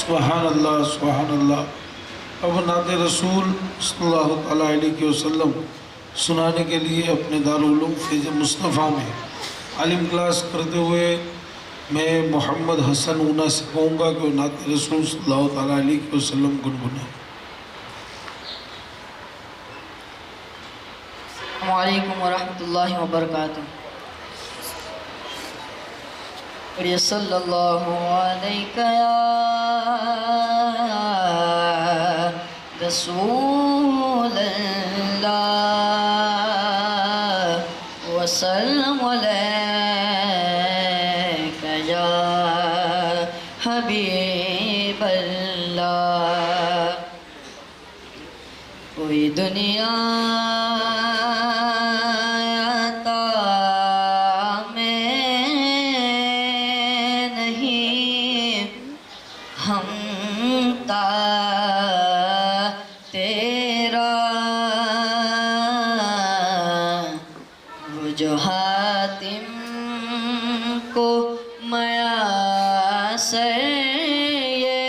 सुभान अल्लाह सुभान अल्लाह। अब नाते रसूल सल्लल्लाहु अलैहि वसल्लम सुनाने के लिए अपने दारुल उलूम फैज़ मुस्तफ़ा में आलिम क्लास करते हुए मैं मोहम्मद हसन ऊना से कहूँगा कि नाते रसूल सल्लल्लाहु अलैहि वसल्लम गुनगुनाएं। अस्सलामु अलैकुम वरहमतुल्लाहि वबरकातुहू। सल्लल्लाहु अलैका या रसूल अल्लाह वसल्लम अलैका या हबीब अल्लाह। कोई दुनिया तेरा वो जो हातिम को मयासर ये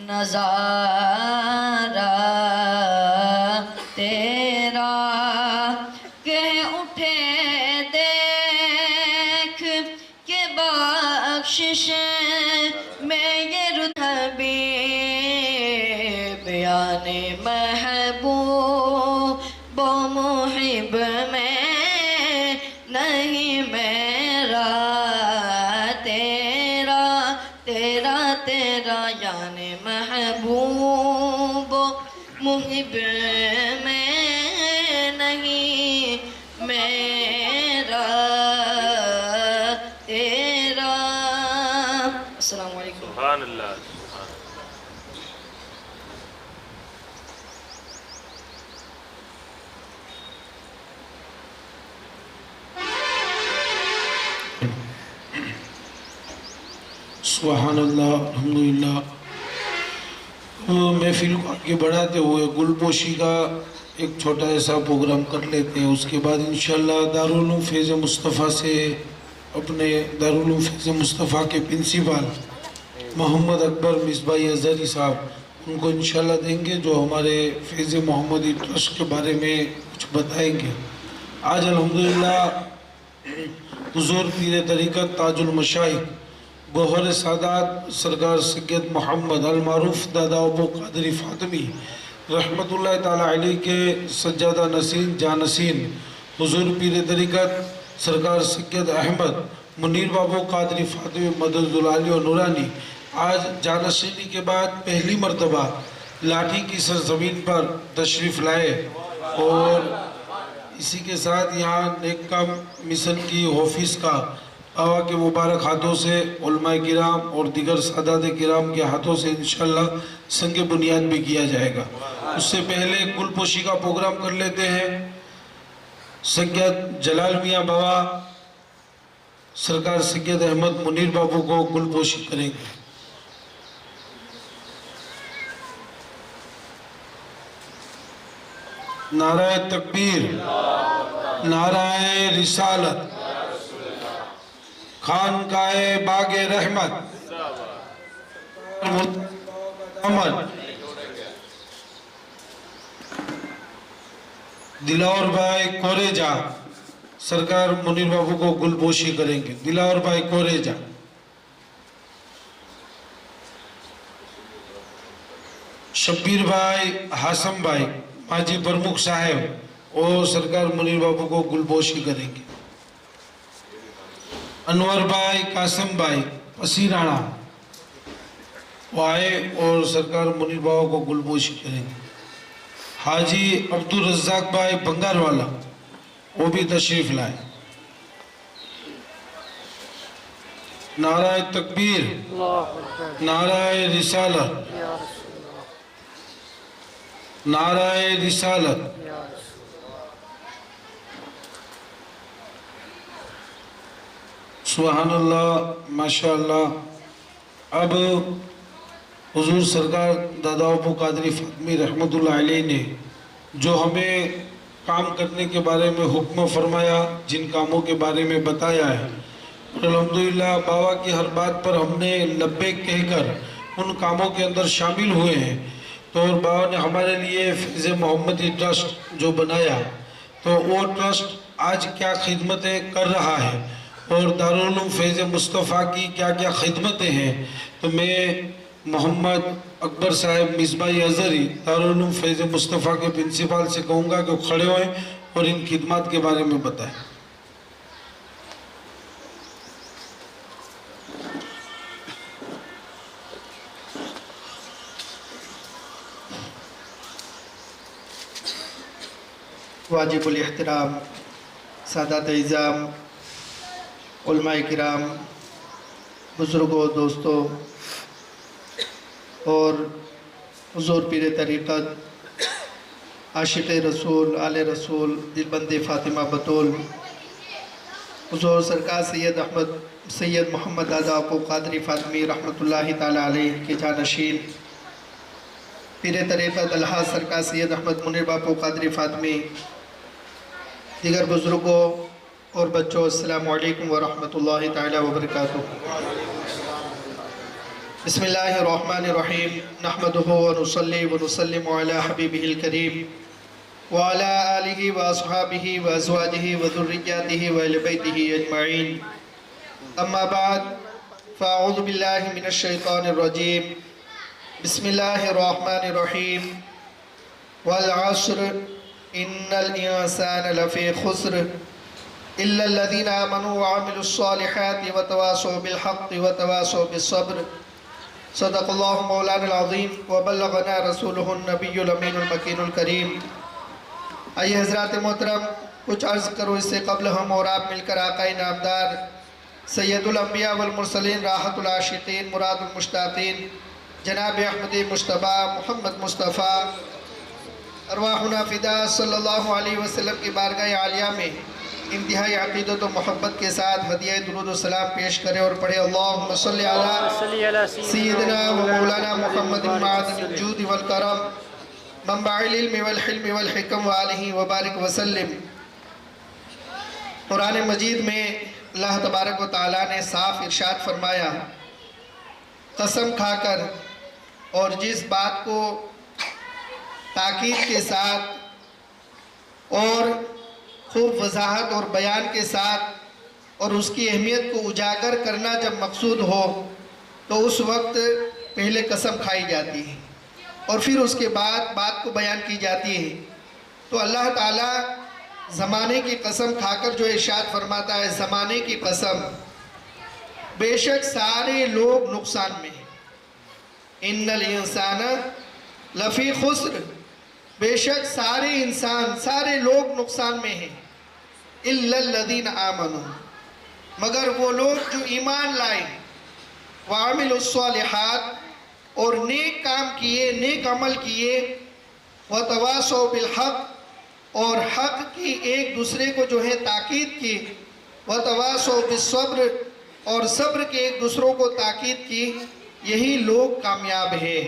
नज़ारा तेरा के उठे देख के बख्शिश में ये रुतबी यानी महबूब मुहिब में नहीं मेरा तेरा तेरा तेरा यानी महबूब मुहिब में नहीं मेरा तेरा। अस्सलामु अलैकुम। सुभान अल्लाह। सुभान अल्लाह अल्हम्दुलिल्लाह। महफिल को आगे बढ़ाते हुए गुलपोशी का एक छोटा ऐसा प्रोग्राम कर लेते हैं। उसके बाद इंशाअल्लाह दारुल उलूम फैज़ मुस्तफ़ा से अपने दारुल उलूम फैज़ मुस्तफ़ा के प्रिंसिपल मोहम्मद अकबर मिसबाई अज़हरी साहब उनको इंशाअल्लाह देंगे, जो हमारे फैज़ मोहम्मदी ट्रस्ट के बारे में कुछ बताएंगे। आज अल्हम्दुलिल्लाह हुज़ूर पीर तरीक़त ताजुल मशाइख गौहर सादात सरकार सैयद मोहम्मद अल मारूफ दादा अबू कादरी फातमी रहमतुल्लाह ताला अलैह के सज्जादा नसीन जानसीन हुजूर पीर तरीक़त सरकार सैयद अहमद मुनीर बाबू कादरी फातमी मददुल आली और नूरानी आज जानसीनी के बाद पहली मरतबा लाठी की सरजमीन पर तशरीफ़ लाए और इसी के साथ यहाँ नेक काम मिशन की ऑफिस का बाबा के मुबारक हाथों से उलमाए किराम और दिगर सादात किराम के हाथों से इंशाअल्लाह संग बुनियाद भी किया जाएगा। उससे पहले गुलपोशी का प्रोग्राम कर लेते हैं। सैयद जलाल मियाँ बाबा सरकार सैयद अहमद मुनीर बाबू को गुलपोशी करेंगे। नाराए तकबीर, नाराए रिसालत, खानकाए बागे रहमत, दिलावर भाई कोरेजा सरकार मुनीर बाबू को गुलपोशी करेंगे। दिलावर भाई कोरेजा। शब्बीर भाई हासम भाई माजी प्रमुख साहेब और सरकार मुनीर बाबू को गुलपोशी करेंगे। अनवर भाई कासिम भाई पसीराना वो आए और सरकार मुनीर बाबू को गुलपोशी करेंगे। हाजी अब्दुल रज़्ज़ाक भाई बंगारवाला वो भी तशरीफ लाए। नाराए तकबीर, नाराए रिसालत, नाराए रिसालत। सुबहानल्लाह, माशाअल्लाह। अब हुजूर सरकार दादा अबू कादरी फातमी रहमतुल्लाह अलैह ने जो हमें काम करने के बारे में हुक्म फरमाया, जिन कामों के बारे में बताया है, अल्हम्दुलिल्लाह बाबा की हर बात पर हमने लब्बैक कहकर उन कामों के अंदर शामिल हुए हैं। तो और बाबा ने हमारे लिए फैज़ मोहम्मदी ट्रस्ट जो बनाया, तो वो ट्रस्ट आज क्या खिदमतें कर रहा है और दारुल उलूम फैज़ मुस्तफ़ा की क्या क्या खिदमतें हैं, तो मैं मोहम्मद अकबर साहब मिसबाई अज़हरी दारुल उलूम फैज़ मुस्तफ़ा के प्रिंसिपल से कहूँगा कि वो खड़े होएं और इन खिदमत के बारे में बताएं। वाजिबुल एहतराम सादात इज़ाम, उलमाए किराम, बुज़ुर्गों, दोस्तों और हुज़ूर पीर तरीक़त, आशिक़ रसूल, आले रसूल, दिलबंद फ़ातिमा बतूल, हुज़ूर सरकार सैयद मोहम्मद दादा अबू कादरी फ़ातमी रहमतुल्लाहि ताला अलैह के जानशीन, पीर तरीक़त अलहाज़ सरकार सैयद अहमद मुनीर बापू कादरी फ़ातमी, दीगर बुज़ुर्गों और बच्चों, अस्सलामु अलैकुम व रहमतुल्लाहि ताला व बरकातुहू। बिस्मिल्लाहिर्रहमानिर्रहीम। नहमदुहु व नुसल्ली व नुसल्लिमु अला हबीबिहिल करीम व अला आलिहि व अस्हाबिहि व अज़वाजिहि व ज़ुर्रिय्यातिहि व अहलि बैतिहि अजमईन। अम्मा बाद, फ़अऊज़ु बिल्लाहि मिनश शैतानिर रजीम। बिस्मिल्लाहिर्रहमानिर्रहीम। वल अस्र इन्नल इंसाना लफ़ी खुस्र इल्लल्लज़ीना आमनू व अमिलुस्सॉलिहाति व तवासौ बिल हक़्क़ि व तवासौ बिस्सब्र। सदक़ल्लाहु मौलाना अज़ीम व बल्लगना रसूलुहुन नबियुल अमीनुल मकीनुल करीम। आइए हज़रात मोहतरम, कुछ अर्ज़ करो इससे कबल हम और आप मिलकर आक़ाए नामदार सैयदुल अंबिया वल मुरसलीन, राहतुल आशिक़ीन, मुरादुल मुश्ताक़ीन, जनाब अहमद मुश्तबा मुहम्मद मुस्तफ़ा अरवाहुना फ़िदा सल्लल्लाहु अलैहि वसल्लम की बारगाह आलिया में इंतहाई अक़ीदत व मोहब्बत के साथ हदिया दुरूद व सलाम पेश करें और पढ़े अल्लाहुम्मा सल्लि अला सय्यिदिना व मौलाना मुहम्मदिन माअदिनिल जूद वल करम मंबाइल इल्म वल हिल्म वल हिकम व आलिहि व बारिक वसल्लम। कुरान मजीद में अल्लाह तबारक व तआला ने साफ इरशाद फरमाया, कसम खाकर, और जिस बात को ताकीद के साथ और खूब वजाहत और बयान के साथ और उसकी अहमियत को उजागर करना जब मकसूद हो, तो उस वक्त पहले कसम खाई जाती है और फिर उसके बाद बात को बयान की जाती है। तो अल्लाह ताला ज़माने की कसम खाकर जो इरशाद फरमाता है, ज़माने की कसम, बेशक सारे लोग नुकसान में हैं। इन्नल इंसाना लफ़ी खुस्र, बेशक सारे इंसान, सारे लोग नुकसान में हैं। इल्लल्लज़ीना आमनू, मगर वो लोग जो ईमान लाए, व अमिलुस्सॉलिहात, और नेक काम किए, नेक अमल किए, व तवासौ बिल हक़, और हक़ की एक दूसरे को जो है ताकीद की, व तवासौ बिस्सब्र, और सब्र के एक दूसरों को ताकीद की, यही लोग कामयाब हैं।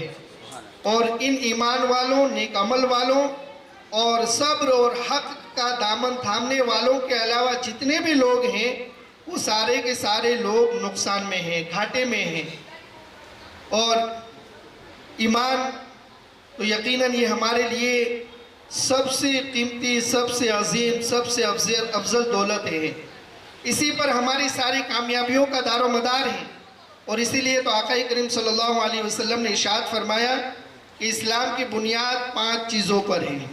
और इन ईमान वालों, नेक अमल वालों और सब्र और हक़ का दामन थामने वालों के अलावा जितने भी लोग हैं, वो सारे के सारे लोग नुकसान में हैं, घाटे में हैं। और ईमान तो यकीनन ये हमारे लिए सबसे कीमती, सबसे अजीम, सबसे अफजल दौलत है। इसी पर हमारी सारी कामयाबियों का दारो मदार है। और इसीलिए तो आका करीम सल्लल्लाहु अलैहि वसल्लम ने इरशाद फरमाया कि इस्लाम की बुनियाद 5 चीज़ों पर है,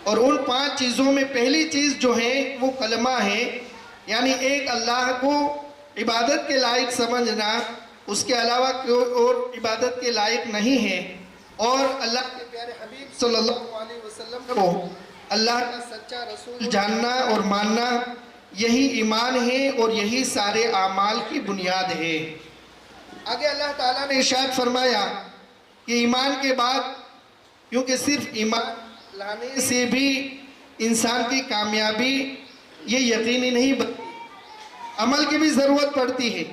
और उन 5 चीज़ों में पहली चीज़ जो है वो कलमा है, यानी एक अल्लाह को इबादत के लायक समझना, उसके अलावा कोई और इबादत के लायक नहीं है, और अल्लाह के प्यारे हबीब सल्लल्लाहु अलैहि वसल्लम को अल्लाह का सच्चा रसूल जानना और मानना, यही ईमान है और यही सारे आमाल की बुनियाद है। आगे अल्लाह ताला ने इरशाद फरमाया कि ईमान के बाद, क्योंकि सिर्फ ईमान लाने से भी इंसान की कामयाबी ये यकीनी नहीं बनती, अमल की भी ज़रूरत पड़ती है।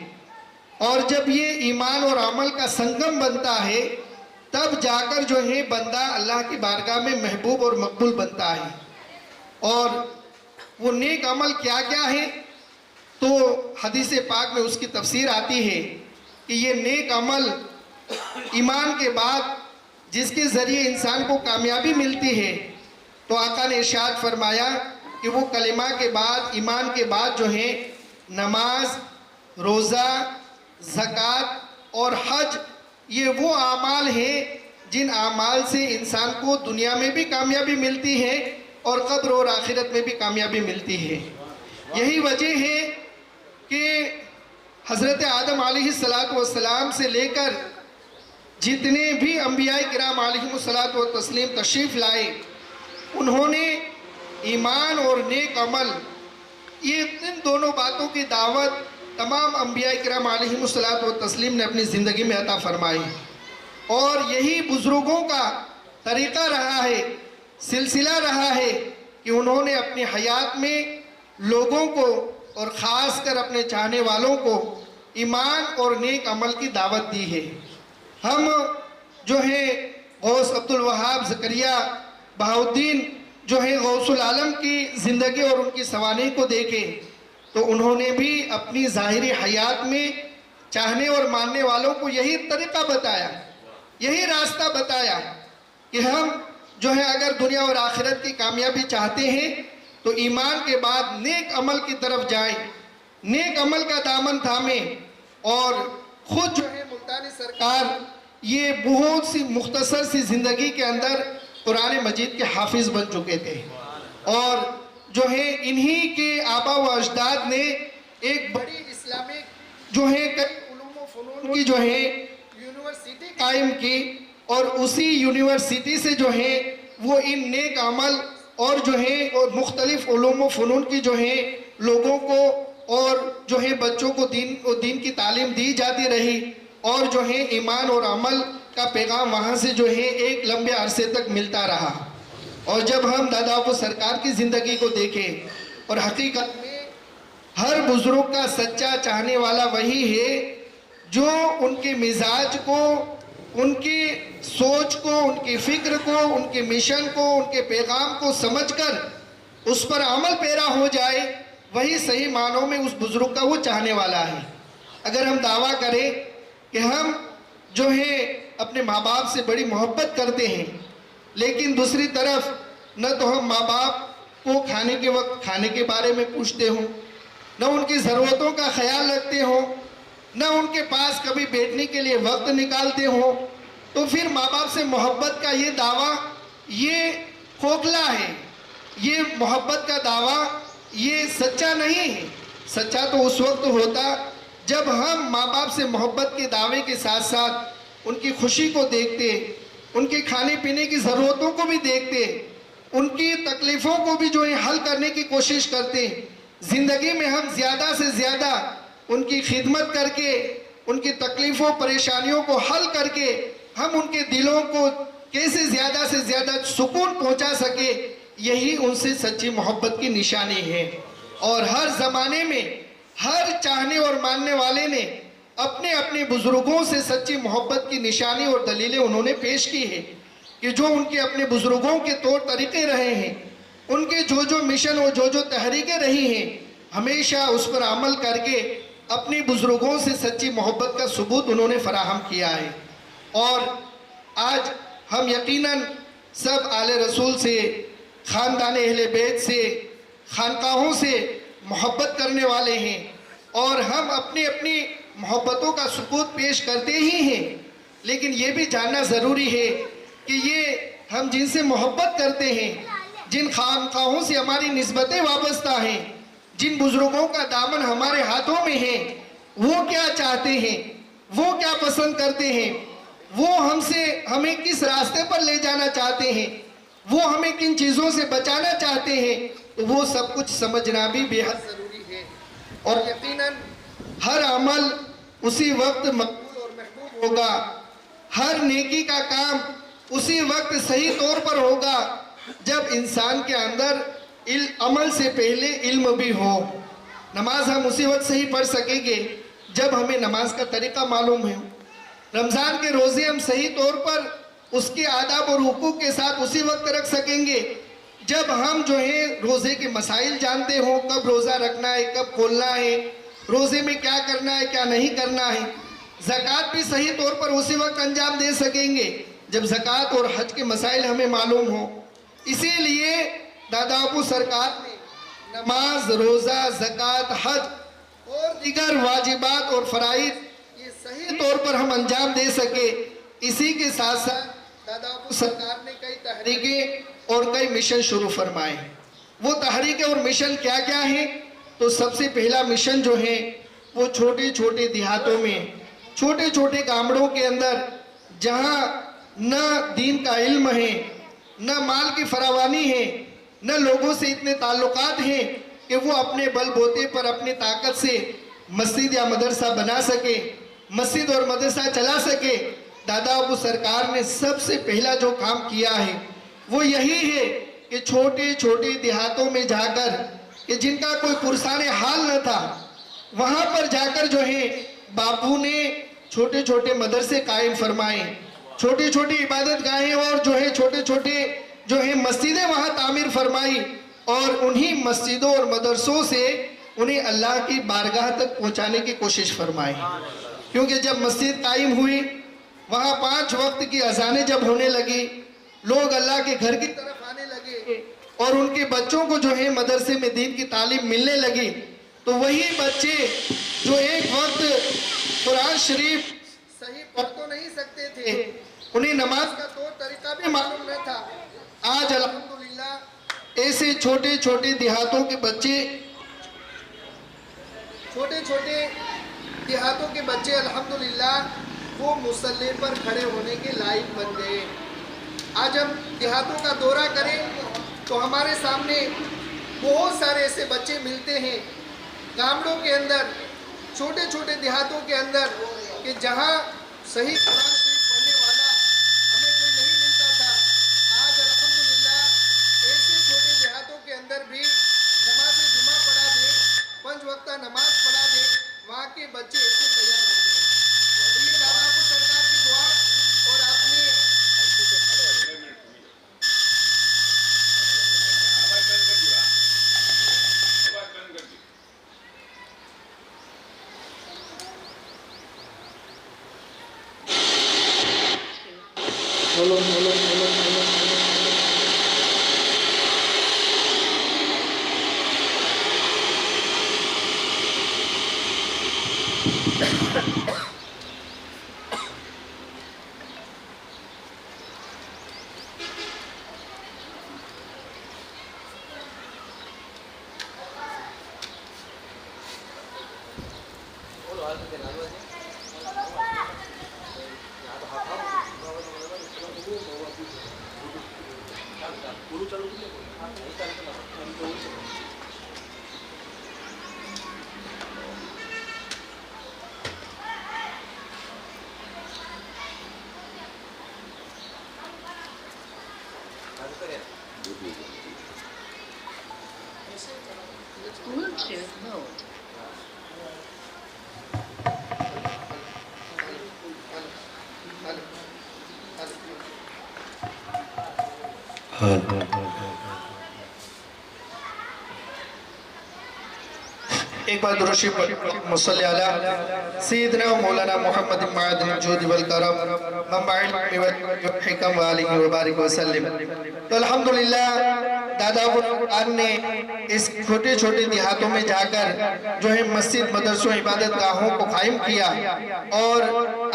और जब ये ईमान और अमल का संगम बनता है तब जाकर जो है बंदा अल्लाह की बारगाह में महबूब और मकबूल बनता है। और वो नेक अमल क्या क्या है, तो हदीस पाक में उसकी तफसीर आती है कि ये नेक अमल ईमान के बाद जिसके ज़रिए इंसान को कामयाबी मिलती है, तो आका ने इरशाद फरमाया कि वो कलिमा के बाद, ईमान के बाद जो है नमाज, रोज़ा, ज़कात और हज, ये वो आमाल हैं जिन आमाल से इंसान को दुनिया में भी कामयाबी मिलती है और कब्र और आखिरत में भी कामयाबी मिलती है। यही वजह है कि हज़रत आदम अलैहिस्सलातु वस्सलाम से लेकर जितने भी अंबियाए किराम अलैहिमुस्सलातु वतस्लीम तशरीफ़ लाए, उन्होंने ईमान और नेक अमल, ये इन दोनों बातों की दावत तमाम अंबियाए किराम अलैहिमुस्सलातु वतस्लीम ने अपनी ज़िंदगी में अता फरमाई। और यही बुज़ुर्गों का तरीक़ा रहा है, सिलसिला रहा है कि उन्होंने अपनी हयात में लोगों को और ख़ास कर अपने चाहने वालों को ईमान और नेक अमल की दावत दी है। हम जो है गौस अब्दुल वहाब ज़करिया बहाउद्दीन जो है गौसुल आलम की ज़िंदगी और उनकी सवानी को देखें तो उन्होंने भी अपनी ज़ाहिरी हयात में चाहने और मानने वालों को यही तरीक़ा बताया, यही रास्ता बताया कि हम जो है अगर दुनिया और आखिरत की कामयाबी चाहते हैं तो ईमान के बाद नेक अमल की तरफ जाएं, नेक अमल का दामन थामें। और ख़ुद जो है मुल्तानी सरकार ये बहुत सी मुख्तसर सी ज़िंदगी के अंदर कुरान मजीद के हाफिज़ बन चुके थे। और जो है इन्हीं के आबा व अजदाद ने एक बड़ी इस्लामिक जो है कई उलूम व फ़नून की जो है यूनिवर्सिटी कायम की और उसी यूनिवर्सिटी से जो है वो इन नेक अमल और जो है और मुख्तलिफ उलूम व फ़नून की जो है लोगों को और जो है बच्चों को दीन की तालीम दी जाती रही। और जो है ईमान और अमल का पैगाम वहाँ से जो है एक लंबे अरसे तक मिलता रहा। और जब हम दादा को सरकार की ज़िंदगी को देखें और हकीकत में हर बुज़ुर्ग का सच्चा चाहने वाला वही है जो उनके मिजाज को, उनकी सोच को, उनकी फ़िक्र को, उनके मिशन को, उनके पैगाम को समझकर उस पर अमल पैरा हो जाए, वही सही मानों में उस बुज़ुर्ग का वो चाहने वाला है। अगर हम दावा करें कि हम जो है अपने माँ बाप से बड़ी मोहब्बत करते हैं, लेकिन दूसरी तरफ न तो हम माँ बाप को खाने के वक्त खाने के बारे में पूछते हों, न उनकी ज़रूरतों का ख्याल रखते हों, न उनके पास कभी बैठने के लिए वक्त निकालते हों, तो फिर माँ बाप से मोहब्बत का ये दावा ये खोखला है, ये मोहब्बत का दावा ये सच्चा नहीं है। सच्चा तो उस वक्त होता जब हम माँ बाप से मोहब्बत के दावे के साथ साथ उनकी खुशी को देखते, उनके खाने पीने की ज़रूरतों को भी देखते, उनकी तकलीफ़ों को भी जो है हल करने की कोशिश करते। ज़िंदगी में हम ज़्यादा से ज़्यादा उनकी खिदमत करके, उनकी तकलीफ़ों परेशानियों को हल करके हम उनके दिलों को कैसे ज़्यादा से ज़्यादा सुकून पहुंचा सके, यही उनसे सच्ची मोहब्बत की निशानी है। और हर ज़माने में हर चाहने और मानने वाले ने अपने अपने बुज़ुर्गों से सच्ची मोहब्बत की निशानी और दलीलें उन्होंने पेश की है कि जो उनके अपने बुज़ुर्गों के तौर तरीक़े रहे हैं, उनके जो जो मिशन और जो जो तहरीकें रही हैं, हमेशा उस पर अमल करके अपने बुज़ुर्गों से सच्ची मोहब्बत का सबूत उन्होंने फराहम किया है। और आज हम यकीनन सब आले रसूल से, ख़ानदान अहले बैत से, खानकाहों से मोहब्बत करने वाले हैं और हम अपनी अपनी मोहब्बतों का सबूत पेश करते ही हैं। लेकिन ये भी जानना ज़रूरी है कि ये हम जिनसे मोहब्बत करते हैं, जिन खानकाहों से हमारी निस्बतें वाबस्ता हैं, जिन बुज़ुर्गों का दामन हमारे हाथों में है, वो क्या चाहते हैं, वो क्या पसंद करते हैं, वो हमसे हमें किस रास्ते पर ले जाना चाहते हैं, वो हमें किन चीज़ों से बचाना चाहते हैं, तो वो सब कुछ समझना भी बेहद ज़रूरी है। और यकीनन हर अमल उसी वक्त मकबूल और महबूब होगा, हर नेकी का काम उसी वक्त सही तौर पर होगा जब इंसान के अंदर अमल से पहले इल्म भी हो। नमाज हम उसी वक्त सही पढ़ सकेंगे जब हमें नमाज का तरीका मालूम है। रमज़ान के रोज़े हम सही तौर पर उसके आदाब और हुकूक के साथ उसी वक्त रख सकेंगे जब हम जो है रोज़े के मसाइल जानते हो, कब रोज़ा रखना है, कब खोलना है, रोज़े में क्या करना है, क्या नहीं करना है। ज़कात भी सही तौर पर उसी वक्त अंजाम दे सकेंगे जब ज़कात और हज के मसाइल हमें मालूम हो। इसीलिए दादा बापू सरकार ने नमाज, रोज़ा, ज़कात, हज और दीगर वाजिबात और फ़राइज़ ये सही तौर पर हम अंजाम दे सके, इसी के साथ साथ दादा बापू सरकार ने कई तहरीकें और कई मिशन शुरू फरमाए। वो तहरीकें और मिशन क्या क्या हैं? तो सबसे पहला मिशन जो है वो छोटे छोटे देहातों में, छोटे छोटे गामड़ों के अंदर जहाँ न दीन का इल्म है, न माल की फरावानी है, न लोगों से इतने ताल्लुकात हैं कि वो अपने बलबूते पर अपनी ताकत से मस्जिद या मदरसा बना सके, मस्जिद और मदरसा चला सके। दादा बापू सरकार ने सबसे पहला जो काम किया है वो यही है कि छोटे छोटे देहातों में जाकर कि जिनका कोई पुरसाने हाल न था, वहाँ पर जाकर जो है बापू ने छोटे छोटे मदरसे कायम फरमाए, छोटी छोटी इबादत गाहें और जो है छोटे छोटे जो है मस्जिदें वहाँ तामीर फरमाई और उन्हीं मस्जिदों और मदरसों से उन्हें अल्लाह की बारगाह तक पहुँचाने की कोशिश फरमाई। क्योंकि जब मस्जिद कायम हुई, वहाँ 5 वक्त की अजानें जब होने लगी, लोग अल्लाह के घर की तरफ आने लगे और उनके बच्चों को जो है मदरसे में दीन की तालीम मिलने लगी, तो वही बच्चे जो एक वक्त कुरान शरीफ सही पढ़ तो नहीं सकते थे, उन्हें नमाज का तौर तरीका भी मालूम न था, आज अल्हम्दुलिल्लाह ऐसे छोटे छोटे देहातों के बच्चे, छोटे छोटे देहातों के बच्चे अल्हम्दुलिल्लाह वो मुसल्ले पर खड़े होने के लायक बन गए। आज हम देहातों का दौरा करें तो हमारे सामने बहुत सारे ऐसे बच्चे मिलते हैं गामड़ों के अंदर, छोटे छोटे देहातों के अंदर, कि जहाँ सही कुरान शरीफ पढ़ने वाला हमें कोई नहीं मिलता था। आज अल्हम्दुलिल्लाह ऐसे छोटे देहातों के अंदर भी नमाज जुमा पढ़ा दे, 5 वक्त नमाज पढ़ा दे, वहाँ के बच्चे ऐसे तैयार हो गए। तो ये दादा बापू सरकार की दुआ और आपने Bluetooth mode. एक बार दुरूद मुसल्ली अला सय्यदना मौलाना मोहम्मद मादिन जोद वल करम मम्बाइल हिकम वालिहि व बारिक वसल्लम। तो अल्हम्दुलिल्लाह दादा बुजुर्ग ने इस छोटे छोटे देहातों में जाकर जो है मस्जिद, मदरसों, इबादत गाहों को कायम किया और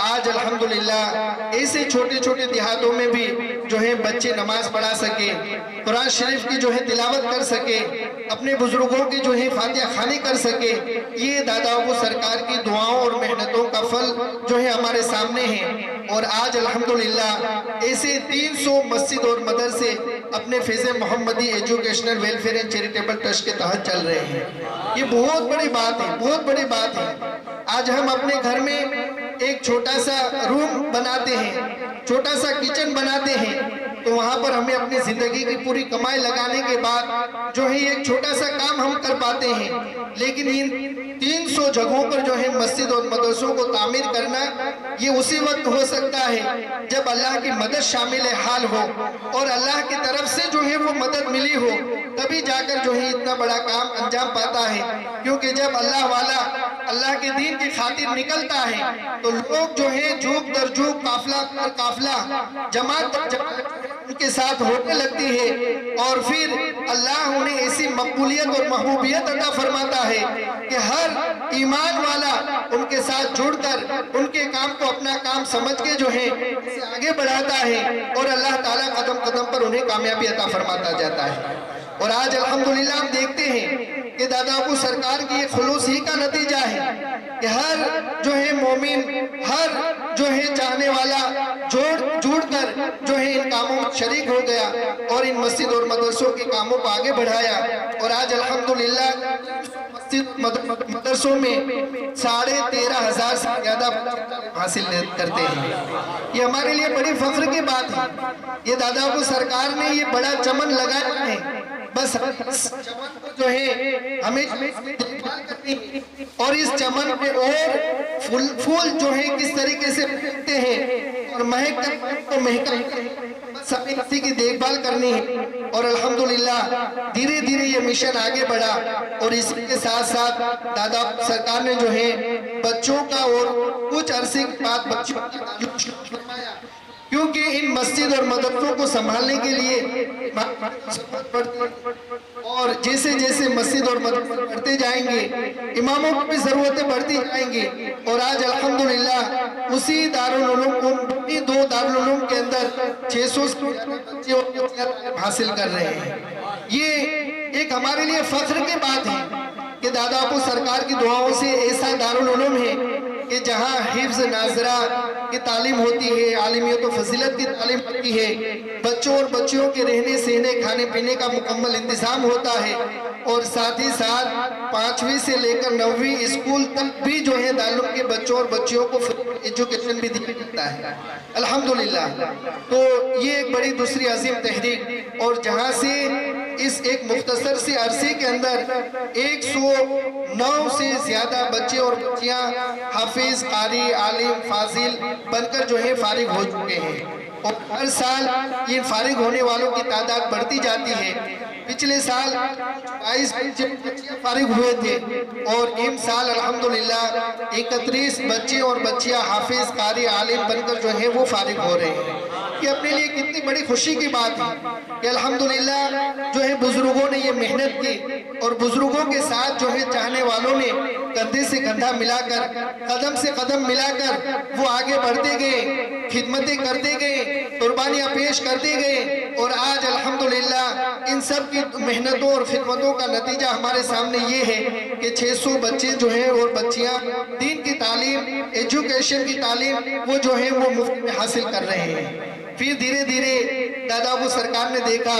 आज अल्हम्दुलिल्लाह ऐसे छोटे छोटे देहातों में भी जो है बच्चे नमाज पढ़ा सके, कुरान शरीफ की जो है तिलावत कर सके, अपने बुजुर्गों की जो है फातिहा खानी कर सके। ये दादा बापू सरकार की दुआओं और मेहनतों का फल जो है हमारे सामने है। और आज अल्हम्दुलिल्लाह ऐसे 300 मस्जिद और मदरसे अपने Faiz Mohammadi educational welfare and charitable trust के तहत चल रहे हैं। ये बहुत बड़ी बात है, बहुत बड़ी बात है। आज हम अपने घर में एक छोटा सा रूम बनाते हैं, छोटा सा किचन बनाते हैं, तो वहाँ पर हमें अपनी ज़िंदगी की पूरी कमाई लगाने के बाद जो है एक छोटा सा काम हम कर पाते हैं। लेकिन इन 300 जगहों पर जो है मस्जिद और मदरसों को तामीर करना, ये उसी वक्त हो सकता है जब अल्लाह की मदद शामिल हाल हो और अल्लाह की तरफ से जो है वो मदद मिली हो, तभी जाकर जो है इतना बड़ा काम अंजाम पाता है। क्योंकि जब अल्लाह वाला अल्लाह के दीन की खातिर निकलता है तो लोग जो है जुग दर जुग, काफला पर काफला, जमात दर जमात उनके साथ होने लगती है और फिर अल्लाह उन्हें ऐसी मकबूलियत और महबूबियत अता फरमाता है कि हर ईमान वाला उनके साथ जुड़कर उनके काम को अपना काम समझ के जो है आगे बढ़ाता है और अल्लाह ताला कदम कदम पर उन्हें कामयाबी अता फरमाता जाता है। और आज अल्हम्दुलिल्लाह हम देखते हैं कि दादा अबू सरकार की ये खुलूस ही का नतीजा है कि हर जो है मोमिन, हर जो है चाहने वाला जुड़ कर जो है इन कामों में शरीक हो गया और इन मस्जिद और मदरसों के कामों को आगे बढ़ाया। और आज अल्हम्दुलिल्लाह मदरसों में 13,500 से ज्यादा हासिल करते हैं। ये हमारे लिए बड़ी फख्र की बात है। ये दादा को सरकार ने ये बड़ा चमन लगाया है, बस चमन को जो है हमें देखभाल करनी है और इस चमन पे और फूल जो है किस तरीके से महकते हैं और महक सभी इसी की देखभाल करनी है। और अल्हम्दुलिल्लाह धीरे धीरे ये मिशन आगे बढ़ा और इसके साथ साथ दादा सरकार ने जो है बच्चों का और कुछ अरसे के बाद बच्चों का, क्योंकि इन मस्जिद और मदरसों को संभालने के लिए और जैसे जैसे मस्जिद और मदरसे बढ़ते जाएंगे इमामों की भी जरूरतें बढ़ती जाएंगी। और आज अल्हम्दुलिल्लाह उसी दारुल उलूम, 2 दारुल उलूम के अंदर 600 बच्चे हासिल कर रहे हैं। ये एक हमारे लिए फख्र की बात है कि दादा अबू सरकार की दुआओं से ऐसा दारुल उलूम है कि जहाँ हिफ्ज नाजरा की तालीम होती है, आलिमियत और फजीलत की तालीम होती है, बच्चों और बच्चियों के रहने सहने खाने पीने का मुकम्मल इंतजाम होता है और साथ ही साथ 5वीं से लेकर 9वीं स्कूल तक भी जो है दारुल के बच्चों और बच्चियों को एजुकेशन भी दिया जाता है अल्हम्दुलिल्लाह। तो ये एक बड़ी दूसरी अजीम तहरीक, और जहाँ से इस एक मुख्तसर से अरसे के अंदर 109 से ज्यादा बच्चे और बच्चियां हाफिज, कारी, आलिम, फाजिल बनकर जो है फारिग हो चुके हैं और हर साल ये फारिग होने वालों की तादाद बढ़ती जाती है। पिछले साल 22 बच्चे फारिग हुए थे और इस साल अल्हम्दुलिल्लाह 31 बच्चे और बच्चियां हाफिज, कारी, आलिम बनकर जो है वो फारिग हो रहे हैं। ये अपने लिए कितनी बड़ी खुशी की बात है कि अल्हम्दुलिल्लाह जो है बुजुर्गों ने ये मेहनत की और बुजुर्गों के साथ जो है चाहने वालों ने कंधे से कंधा मिलाकर, कदम से कदम मिलाकर वो आगे बढ़ते गए, खिदमतें करते गए, कुर्बानियां पेश करते गए और आज अल्हम्दुलिल्लाह इन सब की मेहनतों और खिदमतों का नतीजा हमारे सामने ये है कि 600 बच्चे जो हैं और बच्चियां दीन की तालीम, एजुकेशन की तालीम वो जो है वो मुफ्त में हासिल कर रहे हैं। फिर धीरे धीरे दादा अबू सरकार ने देखा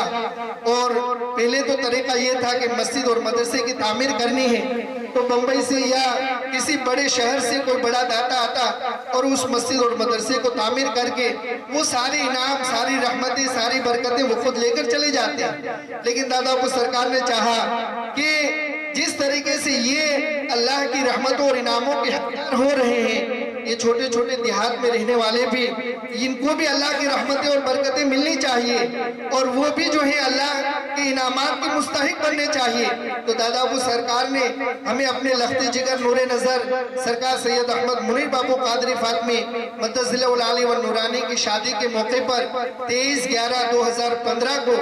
और पहले तो तरीका ये था कि मस्जिद और मदरसे की तामीर करनी है तो बम्बई से या किसी बड़े शहर से कोई बड़ा दाता आता और उस मस्जिद और मदरसे को तामीर करके वो सारे इनाम, सारी रहमतें, सारी बरकतें वो खुद लेकर चले जाते हैं। लेकिन दादा अबू सरकार ने चाहा कि जिस तरीके से ये अल्लाह की रहमतों और इनामों के हकदार हो रहे हैं, ये छोटे छोटे देहात में रहने वाले भी, इनको भी अल्लाह की रहमतें और बरकतें मिलनी चाहिए और वो भी जो है अल्लाह के इनामात के मुस्तहिक बनने चाहिए। तो दादा अबू सरकार ने हमें अपने लख्ते जिगर नूरे नजर सरकार सैयद अहमद मुनीर बाबू कादरी फातमी मद्दसिल्लाहुल आली व नूरानी की शादी के मौके पर 23/11/2015 को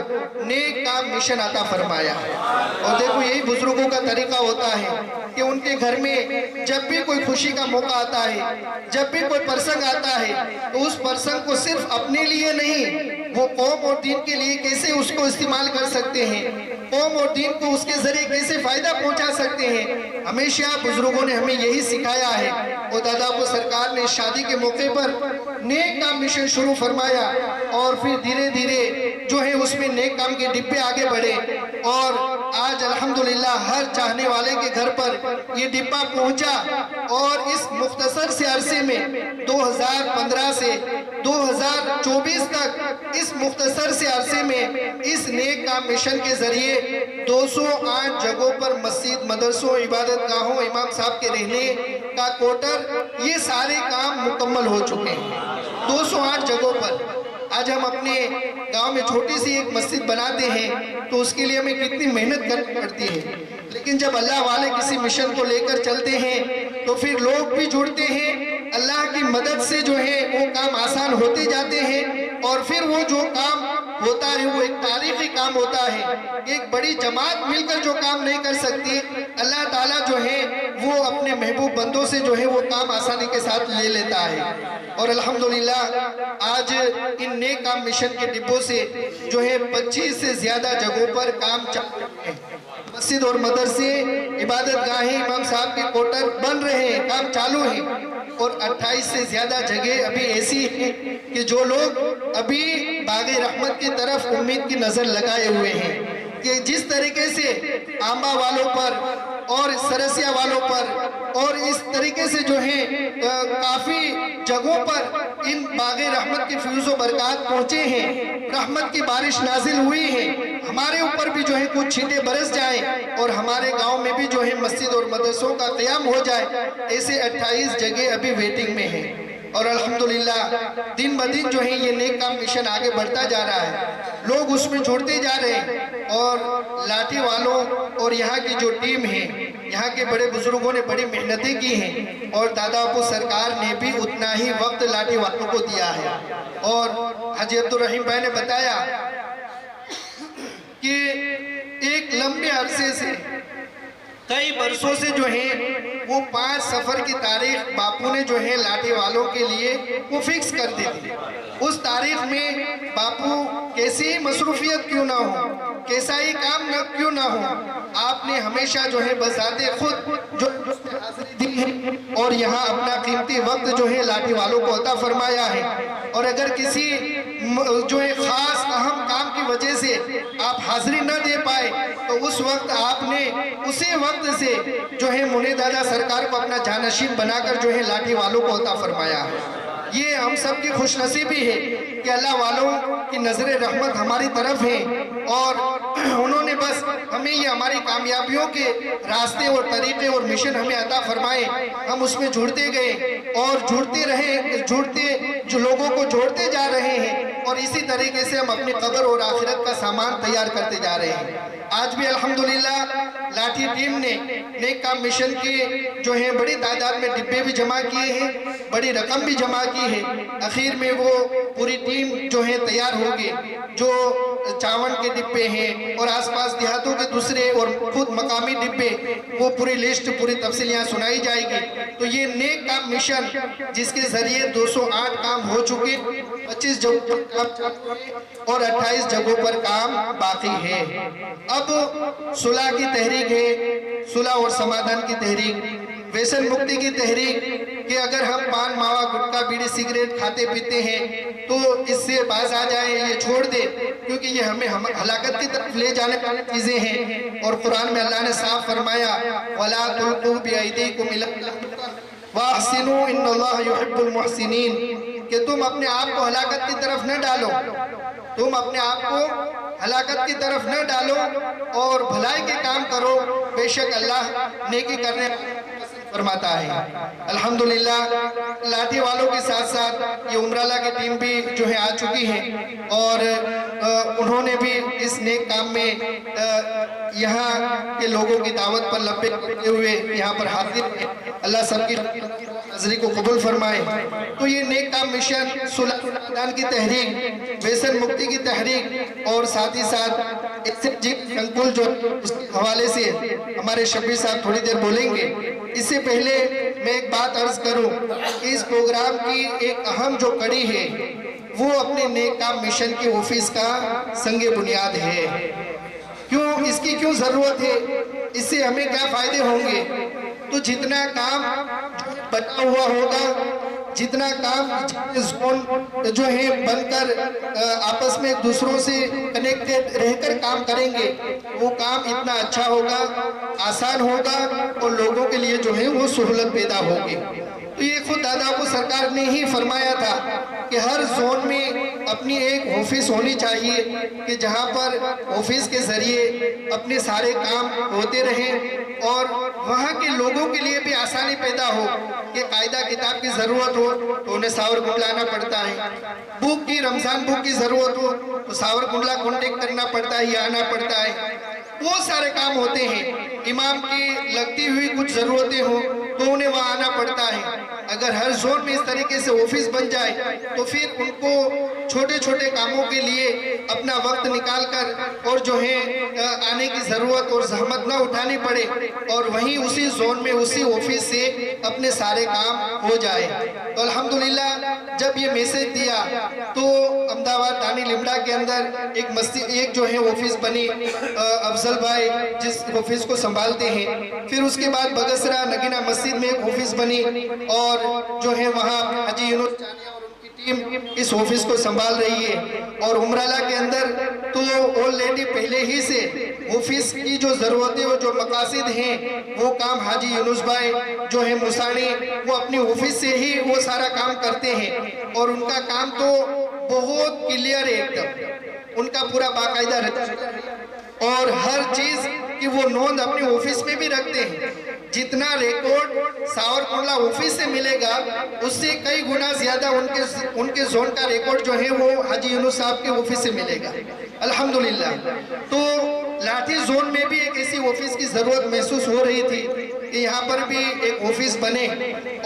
नेक काम मिशन अता फरमाया। और देखो यही बुजुर्गों का तरीका होता है कि उनके घर में जब भी कोई खुशी का मौका आता है, जब भी कोई प्रसंग आता है तो उस प्रसंग को सिर्फ अपने लिए नहीं, वो कौम और दीन के लिए कैसे उसको इस्तेमाल कर सकते हैं, कौम और दीन को उसके जरिए कैसे फायदा पहुंचा सकते हैं, हमेशा बुजुर्गों ने हमें यही सिखाया है। और दादा को सरकार ने शादी के मौके पर नेक काम मिशन शुरू फरमाया और फिर धीरे धीरे जो है उसमें नेक काम के डिब्बे आगे बढ़े और आज अल्हम्दुलिल्लाह हर चाहने वाले के घर पर ये डिब्बा पहुंचा और इस मुख्तसर से अरसे में 2015 से 2024 तक इस मुख्तसर से अरसे में इस नेक काम मिशन के जरिए 208 जगहों पर मस्जिद, मदरसों, इबादत गाहों, इमाम साहब के रहने का क्वार्टर, ये सारे काम मुकम्मल हो चुके हैं 208 जगहों पर। आज हम अपने गांव में छोटी सी एक मस्जिद बनाते हैं तो उसके लिए हमें कितनी मेहनत करनी पड़ती है, लेकिन जब अल्लाह वाले किसी मिशन को लेकर चलते हैं तो फिर लोग भी जुड़ते हैं, अल्लाह की मदद से जो है वो काम आसान होते जाते हैं और फिर वो जो काम होता है वो एक तारीखी काम होता है। एक बड़ी जमात मिलकर जो काम नहीं कर सकती, अल्लाह ताला जो है वो अपने महबूब बंदों से जो है वो काम आसानी के साथ ले लेता है। और अल्हम्दुलिल्लाह आज इन नेक काम मिशन के डिब्बों से जो है 25 से ज्यादा जगहों पर काम चालू है। मस्जिद और मदरसे, इबादत गाहें, इमाम साहब के क्वार्टर बन रहे हैं, काम चालू है और 28 से ज्यादा जगह अभी ऐसी हैं कि जो लोग अभी बागे रहमत की तरफ उम्मीद की नजर लगाए हुए हैं कि जिस तरीके से आंबा वालों पर और सरसिया वालों पर और इस तरीके से जो है काफी जगहों पर इन बागे रहमत की फ्यूज़ो बरकत पहुंचे हैं, रहमत की बारिश नाजिल हुई है, हमारे ऊपर भी जो है कुछ छींटे बरस जाए और हमारे गांव में भी जो है मस्जिद और मदरसों का क़याम हो जाए। ऐसे 28 जगह अभी वेटिंग में है और अल्हम्दुलिल्लाह दिन ब दिन जो है ये नेक काम मिशन आगे बढ़ता जा रहा है, लोग उसमें जुड़ते जा रहे हैं और लाठी वालों और यहाँ की जो टीम है, यहाँ के बड़े बुजुर्गों ने बड़ी मेहनतें की हैं और दादा बापू सरकार ने भी उतना ही वक्त लाठी वालों को दिया है। और हाजी अब्दुल रहीम भाई ने बताया कि एक लंबे अरसे से कई बरसों से जो है वो 5 सफर की तारीख बापू ने जो है लाठी वालों के लिए वो फिक्स कर दी थी। उस तारीख में बापू कैसी ही मसरूफियत क्यों ना हो, कैसा ही काम न क्यों ना हो, आपने हमेशा जो है बजाते खुद जो हाजिरी दी है और यहाँ अपना कीमती वक्त जो है लाठी वालों को अता फरमाया है। और अगर किसी जो है खास अहम काम की वजह से आप हाजिरी न दे पाए तो उस वक्त आपने उसी वक्त से जो है मुने दादा सरकार को अपना जानशीन बनाकर जो है लाठी वालों को अता फरमाया है। ये हम सब की खुशनसीबी है कि अल्लाह वालों की नजरे रहमत हमारी तरफ है और उन्होंने बस हमें ये हमारी कामयाबियों के रास्ते और तरीके और मिशन हमें अता फरमाए, हम उसमें जुड़ते गए और जुड़ते रहे, जुड़ते जो लोगों को जोड़ते जा रहे हैं और इसी तरीके से हम अपनी कब्र और आखिरत का सामान तैयार करते जा रहे हैं। आज भी अल्हम्दुलिल्लाह लाठी टीम ने नेक काम मिशन के जो है बड़ी तादाद में डिब्बे भी जमा किए हैं, बड़ी रकम भी जमा की है। आखिर में वो पूरी टीम जो है तैयार होगी, जो चावल के डिब्बे हैं और आसपास देहातों के दूसरे और खुद मकामी डिब्बे, वो पूरी लिस्ट पूरी तफसील यहाँ सुनाई जाएगी। तो ये नेक काम मिशन जिसके जरिए 208 काम हो चुके, 25 जगहों पर काम और 28 जगहों पर काम बाकी है। अब सुलह की तहरीक है, सुलह और समाधान की तहरीक, व्यसन मुक्ति की तहरीक कि अगर हम पान मावा गुटखा बीड़ी सिगरेट खाते पीते हैं तो इससे बाज आ जाए, ये छोड़ दे, क्योंकि ये हमें हलाकत की तरफ ले जाने वाली चीजें हैं। और कुरान में अल्लाह ने साफ फरमाया वला तुल्कू बिअयदीकुम इला वाहसिनु इन्नल्लाह युहिब्बुल मुहसिनीन, कि तुम अपने आप को हलाकत की तरफ न डालो, तुम अपने आप को हलाकत की तरफ न डालो और भलाई के काम करो, बेशक अल्लाह नेकी करने फरमाता है। अल्हम्दुलिल्लाह लाठी वालों के साथ साथ ये उमराला की टीम भी जो है आ चुकी है और उन्होंने भी इस नेक काम में यहाँ के लोगों की दावत पर लब्बे करते हुए यहाँ पर हाजिर है। अल्लाह सबकी हाजिरी को कबूल फरमाए। तो ये नेक काम मिशन सुलह की तहरीक, व्यसन मुक्ति की तहरीक और साथ ही साथ संकुल जो उसके हवाले से हमारे शब्बीर साहब थोड़ी देर बोलेंगे। इससे पहले मैं एक बात अर्ज करूं, इस प्रोग्राम की एक अहम जो कड़ी है वो अपने नेक काम मिशन की ऑफिस का संगे बुनियाद है। क्यों, इसकी क्यों जरूरत है, इससे हमें क्या फायदे होंगे? तो जितना काम बचा हुआ होगा जितना काम जोन जो है बनकर आपस में दूसरों से कनेक्टेड रहकर काम करेंगे, वो काम इतना अच्छा होगा, आसान होगा और लोगों के लिए जो है वो सहूलत पैदा होगी। तो ये खुद दादा को सरकार ने ही फरमाया था कि हर जोन में अपनी एक ऑफिस होनी चाहिए कि जहां पर ऑफिस के जरिए अपने सारे काम होते रहें और वहां के लोगों के लिए भी आसानी पैदा हो कि कायदा किताब की ज़रूरत हो तो उन्हें सावरकुंडला आना पड़ता है, बुक की रमज़ान बुक की ज़रूरत हो तो सावरकुंडला कॉन्टेक्ट करना पड़ता है या आना पड़ता है। बहुत सारे काम होते हैं, इमाम की लगती हुई कुछ ज़रूरतें हो तो उन्हें वहाँ आना पड़ता है। अगर हर जोन में इस तरीके से ऑफिस बन जाए तो फिर उनको छोटे छोटे कामों के लिए अपना वक्त निकाल कर और जो है आने की ज़रूरत और जहमत ना उठानी पड़े और वहीं उसी जोन में उसी ऑफिस से अपने सारे काम हो जाए। तो अल्हम्दुलिल्लाह जब ये मैसेज दिया तो अहमदाबाद दानी लिमड़ा के अंदर एक मस्जिद एक जो है ऑफिस बनी, अफजल भाई जिस ऑफिस को संभालते हैं। फिर उसके बाद बगसरा नगीना मस्जिद में एक ऑफिस बनी और जो है वहाँ हाजी यूनुस चानिया और उनकी टीम इस ऑफिस को संभाल रही है। और उमराला के अंदर तो ऑलरेडी पहले ही से ऑफिस की जो ज़रूरतें और जो मकासद हैं वो काम हाजी यूनुस भाई जो है मुसानी वो अपनी ऑफिस से ही वो सारा काम करते हैं और उनका काम तो बहुत क्लियर है एकदम, उनका पूरा बाकायदा रहता है और हर चीज़ की वो नोंद अपने ऑफिस में भी रखते हैं। जितना रिकॉर्ड सावरकुंडला ऑफिस से मिलेगा उससे कई गुना ज्यादा उनके जोन का रिकॉर्ड जो है वो हाजी यूनुस साहब के ऑफिस से मिलेगा अल्हम्दुलिल्लाह। तो लाठी जोन में भी एक ऐसी ऑफिस की जरूरत महसूस हो रही थी कि यहाँ पर भी एक ऑफिस बने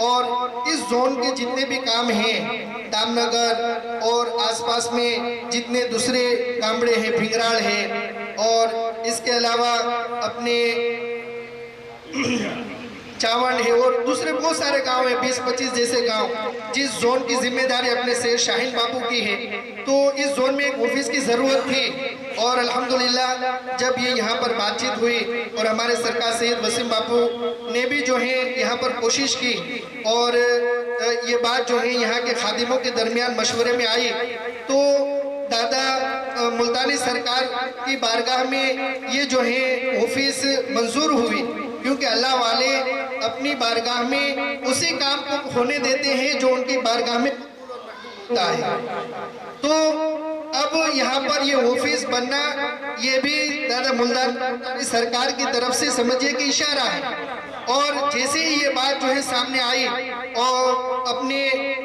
और इस जोन के जितने भी काम हैं दामनगर और आसपास में जितने दूसरे गामड़े हैं, भिंगराड़ है और इसके अलावा अपने चावंड है और दूसरे बहुत सारे गांव हैं, 20-25 जैसे गांव जिस जोन की जिम्मेदारी अपने से शाहीन बापू की है। तो इस जोन में एक ऑफिस की ज़रूरत थी और अल्हम्दुलिल्लाह जब ये यहाँ पर बातचीत हुई और हमारे सरकार सैयद वसीम बापू ने भी जो है यहाँ पर कोशिश की और ये बात जो है यहाँ के खादिमों के दरमियान मशवरे में आई तो दादा मुल्तानी सरकार की बारगाह में ये जो है ऑफिस मंजूर हुई क्योंकि अल्लाह वाले अपनी बारगाह में उसी काम को होने देते हैं जो उनकी बारगाह में होता है। तो अब यहाँ पर ये ऑफिस बनना ये भी दादा मुल्तानी सरकार की तरफ से समझिए कि इशारा है और जैसे ही ये बात जो है सामने आई और अपने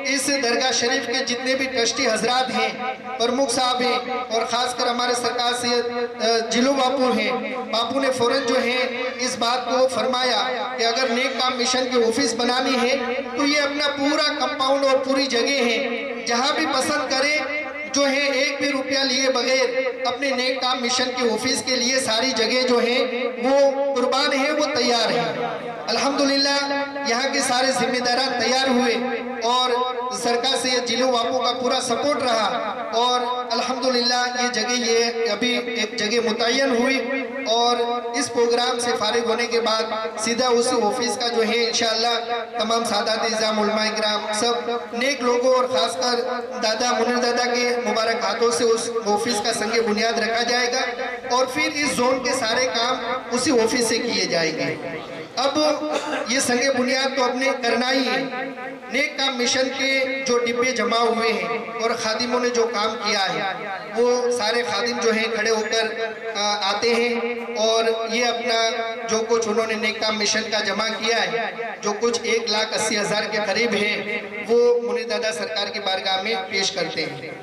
इस दरगाह शरीफ के जितने भी ट्रस्टी हजरात हैं, प्रमुख साहब हैं और ख़ासकर हमारे सरकार से जिलो बापू हैं, बापू ने फ़ौरन जो है इस बात को फरमाया कि अगर नेक काम मिशन की ऑफिस बनानी है तो ये अपना पूरा कंपाउंड और पूरी जगह है जहाँ भी पसंद करे जो है एक भी रुपया लिए बगैर अपने नेक काम मिशन की ऑफिस के लिए सारी जगह जो है वो कुर्बान है, वो तैयार है। अल्हम्दुलिल्लाह यहाँ के सारे जिम्मेदारान तैयार हुए और सरकार से जिलो बापू का पूरा सपोर्ट रहा और अल्हम्दुलिल्लाह ये जगह ये अभी एक जगह मुतय्यन हुई और इस प्रोग्राम से फारिग होने के बाद सीधा उस ऑफिस का जो है इंशाअल्लाह तमाम सादात इज़ाम उलमा इकराम सब नेक लोगों और ख़ासकर दादा मुनीर दादा के मुबारक हाथों से उस ऑफिस का संगे बुनियाद रखा जाएगा और फिर इस जोन के सारे काम उसी ऑफिस से किए जाएंगे। अब ये संगे बुनियाद तो अपने करना ही है। नेक काम मिशन के जो डिब्बे जमा हुए हैं और खादिमों ने जो काम किया है वो सारे खादिम जो हैं खड़े होकर आते हैं और ये अपना जो कुछ उन्होंने नेक काम मिशन का जमा किया है जो कुछ 1,80,000 के करीब है वो मुनीर दादा सरकार की बारगाह में पेश करते हैं।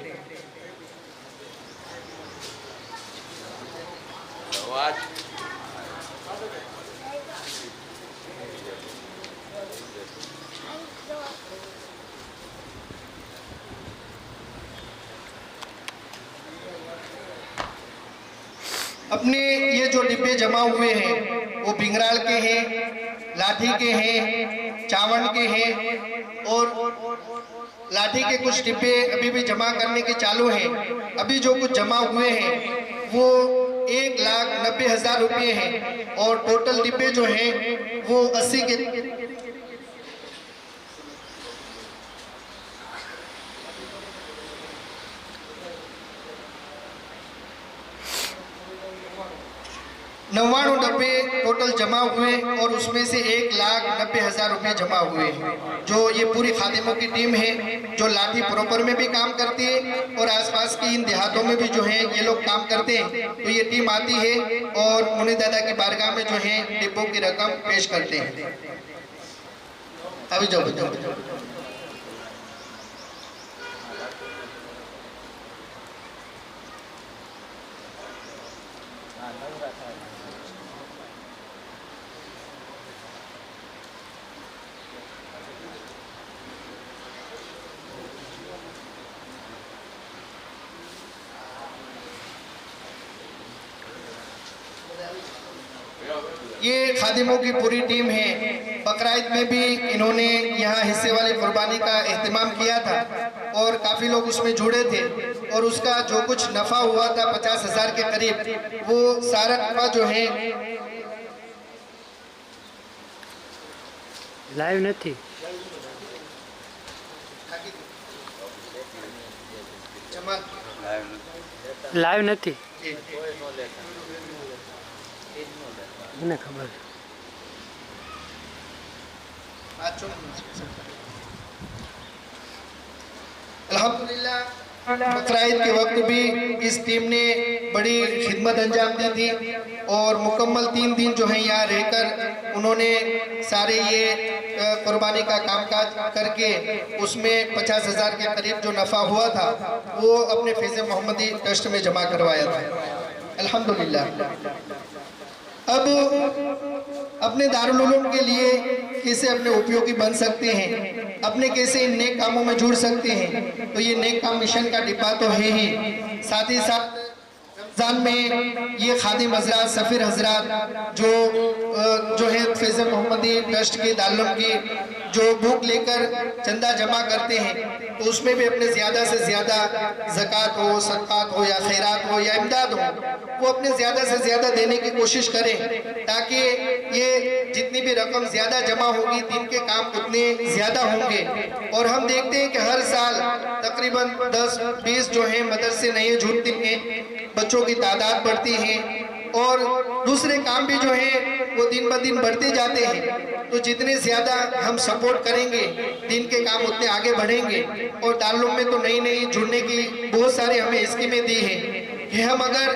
अपने ये जो डिब्बे जमा हुए हैं वो भिंगराल के हैं, लाठी के हैं, चावंड के हैं और लाठी के कुछ डिब्बे अभी भी जमा करने के चालू हैं। अभी जो कुछ जमा हुए हैं वो 1,90,000 रुपये हैं और टोटल डिब्बे जो हैं वो 80 के 99 डब्बे टोटल जमा हुए और उसमें से 1,90,000 रुपये जमा हुए हैं। जो ये पूरी खादिमों की टीम है जो लाठी प्रॉपर में भी काम करती है और आसपास की इन देहातों में भी जो है ये लोग काम करते हैं, तो ये टीम आती है और मुनी दादा की बारगाह में जो है डिब्बों की रकम पेश करते हैं। अभी जाओ। ये खादिमों की पूरी टीम है। बकराईद में भी इन्होंने यहाँ हिस्से वाली कुर्बानी का एहतमाम किया था और काफ़ी लोग उसमें जुड़े थे और उसका जो कुछ नफ़ा हुआ था 50,000 के करीब, वो सारा नफ़ा जो है लाइव नहीं लाइव नहीं મને ખબર अल्हम्दुलिल्लाह बकराईद के वक्त भी इस टीम ने बड़ी खिदमत अंजाम दी थी और मुकम्मल 3 दिन जो है यहाँ रहकर उन्होंने सारे ये कुर्बानी का कामकाज करके उसमें 50,000 के करीब जो नफ़ा हुआ था वो अपने फैज़ मोहम्मदी ट्रस्ट में जमा करवाया था। अल्हम्दुलिल्लाह अब अपने दारुल उलूम के लिए कैसे अपने उपयोगी बन सकते हैं, अपने कैसे इन नेक कामों में जुड़ सकते हैं, तो ये नेक काम मिशन का डिब्बा तो है ही, साथ ही साथ रमज़ान में ये खादिम हजरात सफ़ीर हजरात जो है फैज़ मोहम्मदी ट्रस्ट के दारुल की जो बुक लेकर चंदा जमा करते हैं, तो उसमें भी अपने ज़्यादा से ज़्यादा ज़कात हो, सदक़ात हो या खैरात हो या इमदाद हो, वो अपने ज़्यादा से ज़्यादा देने की कोशिश करें ताकि ये जितनी भी रकम ज़्यादा जमा होगी दिन के काम उतने ज़्यादा होंगे। और हम देखते हैं कि हर साल तकरीबन 10-20 जो है मदरसे नए जुड़ते हैं, बच्चों की तादाद बढ़ती है और दूसरे काम भी जो है वो दिन ब दिन बढ़ते जाते हैं। तो जितने ज़्यादा हम सपोर्ट करेंगे दिन के काम उतने आगे बढ़ेंगे। और दारुल में तो नई जुड़ने की बहुत सारी हमें स्कीमें दी हैं कि हम अगर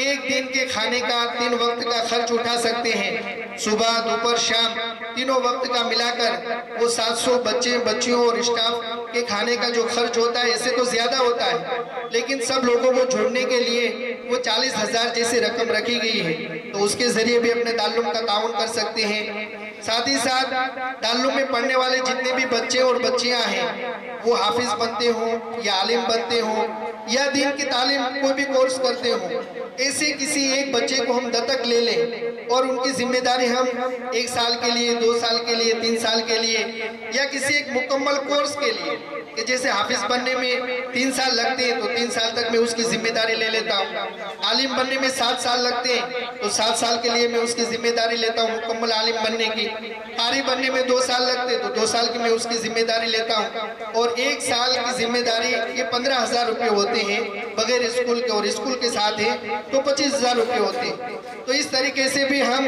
एक दिन के खाने का 3 वक्त का खर्च उठा सकते हैं, सुबह दोपहर शाम तीनों वक्त का मिलाकर वो 700 बच्चे बच्चियों और स्टाफ के खाने का जो खर्च होता है ऐसे तो ज़्यादा होता है, लेकिन सब लोगों को जोड़ने के लिए वो 40,000 जैसी रकम रखी गई है, तो उसके ज़रिए भी अपने दारुल का ताउन कर सकते हैं। साथ ही साथ दारुल में पढ़ने वाले जितने भी बच्चे और बच्चियां हैं वो हाफिज बनते हों या आलिम बनते हों या दीन की तालीम कोई भी कोर्स करते हों, ऐसे किसी एक बच्चे को हम दत्तक ले लें और उनकी जिम्मेदारी हम 1 साल के लिए, 2 साल के लिए, 3 साल के लिए या किसी एक मुकम्मल कोर्स के लिए, कि जैसे हाफिज बनने में 3 साल लगते हैं तो 3 साल तक मैं उसकी जिम्मेदारी ले लेता हूँ, आलिम बनने में 7 साल लगते हैं तो 7 साल के लिए मैं उसकी जिम्मेदारी लेता हूँ मुकम्मल आलिम बनने की, कारी बनने में 2 साल लगते तो 2 साल की मैं उसकी जिम्मेदारी लेता हूँ, और 1 साल की जिम्मेदारी ये 15,000 रुपये होते हैं बगैर स्कूल के, और स्कूल के साथ है तो 25,000 रुपये होते हैं। तो इस तरीके से भी हम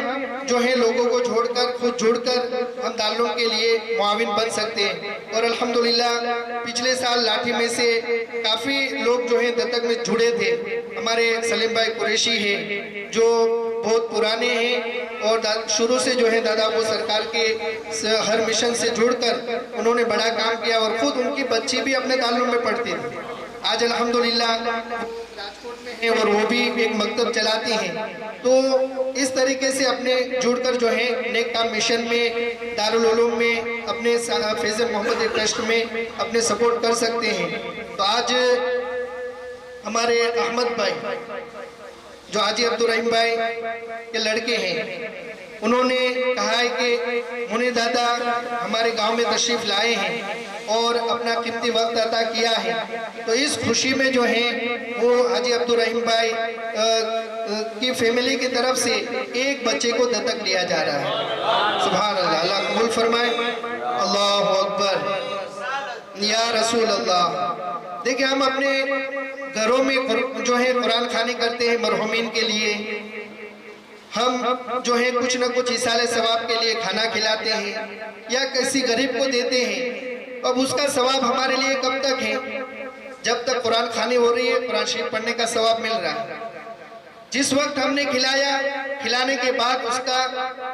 जो है लोगों को जोड़कर, खुद जुड़कर हम दारुल के लिए मुआविन बन सकते हैं। और अल्हम्दुलिल्लाह पिछले साल लाठी में से काफ़ी लोग जो है दत्तक में जुड़े थे। हमारे सलीम भाई कुरैशी है जो बहुत पुराने हैं और शुरू से जो है दादा वो सरकार के हर मिशन से जुड़कर उन्होंने बड़ा काम किया और खुद उनकी बच्ची भी अपने दारुल में पढ़ती थी। आज अल्हम्दुलिल्लाह राजकोट में है और वो भी एक मकतब चलाती हैं। तो इस तरीके से अपने जुड़कर जो है नेक काम मिशन में, दारुल उलूम में, अपने फैज़ मोहम्मदी ट्रस्ट में अपने सपोर्ट कर सकते हैं। तो आज हमारे अहमद भाई जो हाजी अब्दुल रहीम भाई के लड़के हैं, उन्होंने कहा है कि मुनी दादा हमारे गांव में तशरीफ लाए हैं और अपना कीमती वक्त अता किया है, तो इस खुशी में जो है वो हाजी अब्दुल रहीम भाई की फैमिली की तरफ से एक बच्चे को दत्तक लिया जा रहा है। सुभान अल्लाह, अल्लाह कबूल फरमाए। अल्लाहु अकबर या रसूल अल्लाह। देखिए हम अपने घरों में जो है कुरान खानी करते हैं मरहुमीन के लिए, हम जो है कुछ न कुछ इसाले सवाब के लिए खाना खिलाते हैं या किसी गरीब को देते हैं, अब उसका सवाब हमारे लिए कब तक है? जब तक कुरान खानी हो रही है, कुरान शरीफ पढ़ने का सवाब मिल रहा है। जिस वक्त हमने खिलाया, खिलाने के बाद उसका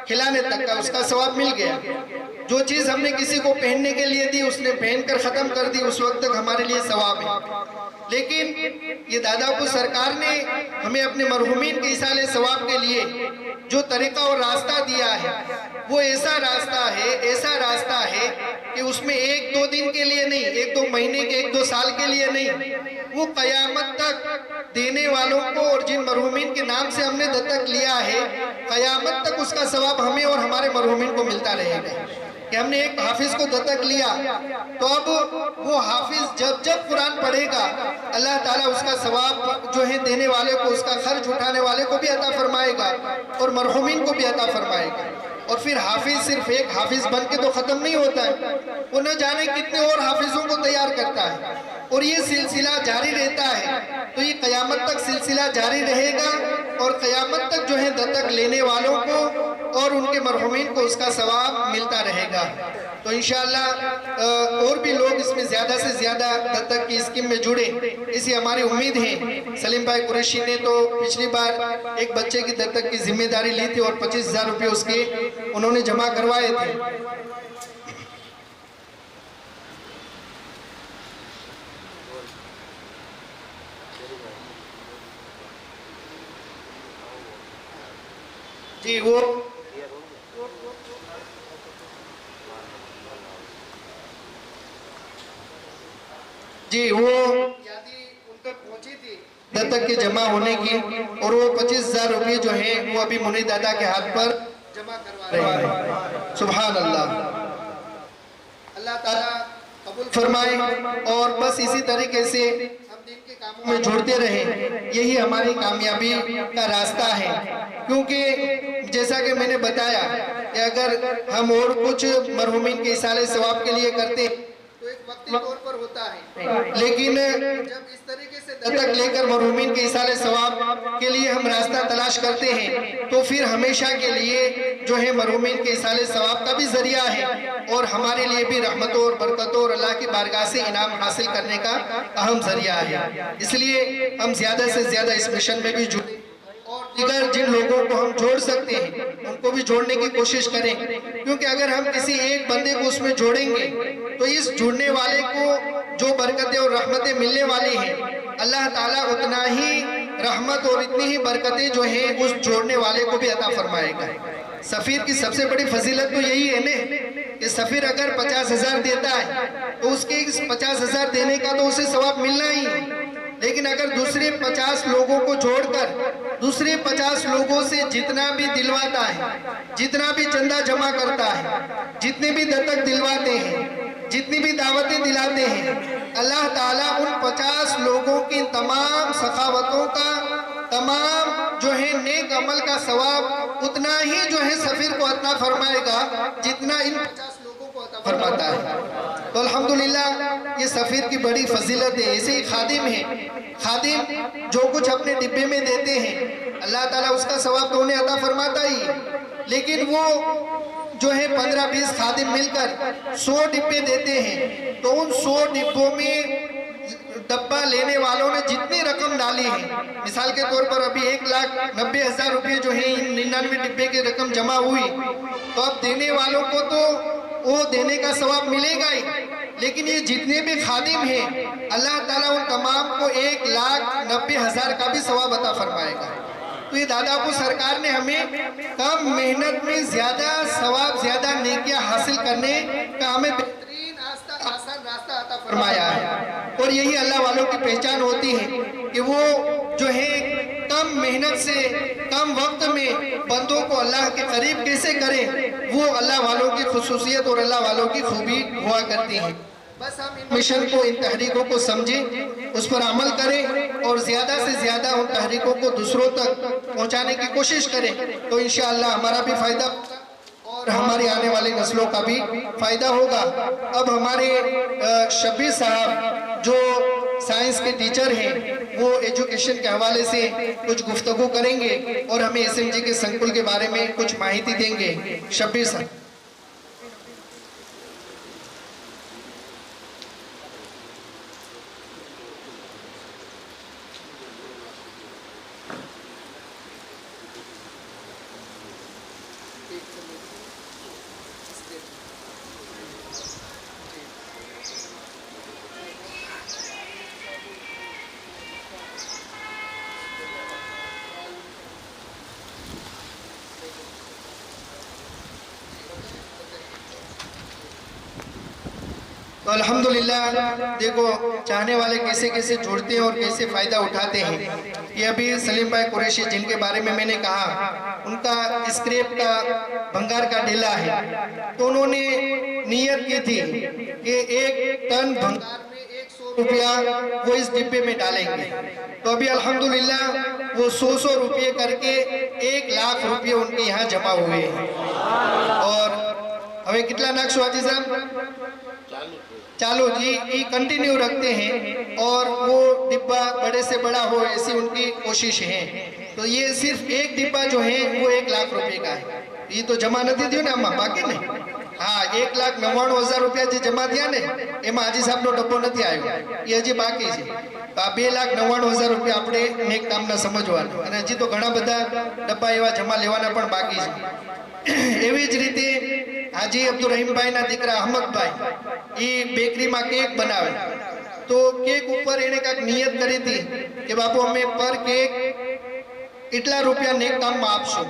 खिलाने तक का उसका सवाब मिल गया। जो चीज़ हमने किसी को पहनने के लिए दी, उसने पहनकर ख़त्म कर दी, उस वक्त तक हमारे लिए सवाब है। लेकिन ये दादापुर सरकार ने हमें अपने मरहूमीन के इसाले सवाब के लिए जो तरीका और रास्ता दिया है, वो ऐसा रास्ता है कि उसमें 1-2 दिन के लिए नहीं, 1-2 महीने के, 1-2 साल के लिए नहीं, वो क़यामत तक देने वालों को और जिन मरहूमीन के नाम से हमने दत्तक लिया है, क़यामत तक उसका सवाब हमें और हमारे मरहूमीन को मिलता रहेगा। कि हमने एक हाफिज को दत्तक लिया, तो अब वो हाफिज जब जब कुरान पढ़ेगा, अल्लाह ताला उसका सवाब जो है देने वाले को, उसका खर्च उठाने वाले को भी अता फरमाएगा और मरहूमीन को भी अता फरमाएगा। और फिर हाफिज सिर्फ एक हाफिज बन के तो ख़त्म नहीं होता है, वो न जाने कितने और हाफिजों को तैयार करता है और ये सिलसिला जारी रहता है। तो ये क़यामत तक सिलसिला जारी रहेगा और क़यामत तक जो है दत्तक लेने वालों को और उनके मरहूमीन को उसका सवाब मिलता रहेगा। तो इंशाअल्लाह और भी लोग इसमें ज़्यादा से ज़्यादा दत्तक की स्कीम में जुड़े, इसी हमारी उम्मीद है। सलीम भाई कुरैशी ने तो पिछली बार एक बच्चे की दत्तक की जिम्मेदारी ली थी और 25,000 रुपये उसके उन्होंने जमा करवाए थे। जी वो यादी उन तक पहुंची थी दत्तक के जमा होने की, और वो 25,000 रुपये जो है वो अभी मुनी दादा के हाथ पर जमा करवा रहे हैं। सुभान अल्लाह, अल्लाह ताला कबूल फरमाए। और बस इसी तरीके से हम दिन के कामों में जुड़ते रहें, यही हमारी कामयाबी का रास्ता है। क्योंकि जैसा कि मैंने बताया कि अगर हम और कुछ मरहूमीन के इसाले सवाब के लिए करते तो एक वक्ती तौर पर होता है, लेकिन जब इस तरीके से दत्तक लेकर मरहूमीन के इसाले सवाब के लिए हम रास्ता तलाश करते हैं, तो फिर हमेशा के लिए जो है मरहूमीन के इसाले सवाब का भी जरिया है और हमारे लिए भी रहमतों और बरकतों और अल्लाह की बारगाह से इनाम हासिल करने का अहम जरिया है। इसलिए हम ज़्यादा से ज़्यादा इस मिशन में भी जुड़े और दिगर जिन लोगों को हम जोड़ सकते हैं उनको भी जोड़ने की कोशिश करें। क्योंकि अगर हम किसी एक बंदे को उसमें जोड़ेंगे तो इस जुड़ने वाले को जो बरकतें और रहमतें मिलने वाली हैं, अल्लाह ताला उतना ही रहमत और इतनी ही बरकतें जो हैं उस जोड़ने वाले को भी अता फरमाएगा। सफ़ीर की सबसे बड़ी फजीलत तो यही है ना कि सफ़ीर अगर 50,000 देता है तो उसके इस 50,000 देने का तो उसे सवाब मिलना ही है। लेकिन अगर दूसरे 50 लोगों को जोड़कर दूसरे 50 लोगों से जितना भी दिलवाता है, जितना भी चंदा जमा करता है, जितने भी दत्तक दिलवाते हैं, जितनी भी दावतें दिलाते हैं, अल्लाह ताला उन 50 लोगों की तमाम सखावतों का, तमाम जो है नेक अमल का सवाब उतना ही जो है सफ़ीर को अता फरमाएगा जितना इन 50 लोगों को अता फरमाता है। तो अल्हम्दुलिल्लाह ये सफ़ीर की बड़ी फजीलत है। ऐसे ही खादिम है, खादिम जो कुछ अपने डिब्बे में देते हैं अल्लाह ताला उसका सवाब तो उन्हें अता फरमाता ही, लेकिन वो जो है 15-20 खादिम मिलकर 100 डिब्बे देते हैं, तो उन 100 डिब्बों में डब्बा लेने वालों ने जितनी रकम डाली है, मिसाल के तौर पर अभी 1,90,000 रुपये जो है इन 99 डिब्बे की रकम जमा हुई, तो अब देने वालों को तो वो देने का सवाब मिलेगा ही, लेकिन ये जितने भी खादिम हैं अल्लाह ताला उन तमाम को 1,90,000 का भी सवाब अता फरमाएगा। तो ये दादापुर सरकार ने हमें कम मेहनत में ज़्यादा सवाब, ज़्यादा नेकियां हासिल करने का हमें बेहतरीन आसान रास्ता अता फरमाया है। और यही अल्लाह वालों की पहचान होती है कि वो जो है कम मेहनत से कम वक्त में बंदों को अल्लाह के करीब कैसे करें, वो अल्लाह वालों की खुसूसियत और अल्लाह वालों की खूबी हुआ करती है। बस हम इन मिशन को, इन तहरीकों को समझें, उस पर अमल करें और ज़्यादा से ज़्यादा उन तहरीकों को दूसरों तक पहुंचाने की कोशिश करें, तो इंशाअल्लाह हमारा भी फ़ायदा होगा और हमारी आने वाली नस्लों का भी फ़ायदा होगा। अब हमारे शब्बीर साहब जो साइंस के टीचर हैं वो एजुकेशन के हवाले से कुछ गुफ्तगू करेंगे और हमें एसएमजी के संकुल के बारे में कुछ माहिती देंगे। शब्बीर सर। तो अल्हम्दुलिल्लाह देखो चाहने वाले कैसे कैसे जुड़ते हैं और कैसे फ़ायदा उठाते हैं। ये अभी सलीम भाई कुरैशी जिनके बारे में मैंने कहा, उनका स्क्रैप का भंगार का ढेला है, तो उन्होंने नियत की थी कि 1 टन भंगार में 100 रुपया वो इस डिब्बे में डालेंगे। तो अभी अल्हम्दुलिल्लाह वो 100 रुपये करके 1 लाख रुपये उनके यहाँ जमा हुए हैं। और हमें कितना नाक हाजी साहब चालू जी ये कंटिन्यू रखते हैं और वो डिब्बा बड़े से बड़ा हो ऐसी उनकी कोशिश है। तो ये सिर्फ एक डिब्बा जो है वो 1 लाख रुपए का है। ये तो जमा नहीं दियो ने आमा बाकी ने हाँ 1,99,000 रुपया जो जमा दिया ने एमा हाजी साहब नो डब्बो नहीं आयो, ये हजी बाकी है। तो आ 2,99,000 रुपया આપણે નેક કામના સમજવાના અને હજી તો ઘણા બધા ડબ્બા એવા જમા લેવાના પણ બાકી છે। એવી જ રીતે हाजी अब्दुल रहीम भाई ना दीकरा अहमद भाई ये बेकरी में केक बनावे, तो केक ऊपर एने काक नियत करी थी कि बापू हमें पर केक इतला रुपया नेक काम में आपशो,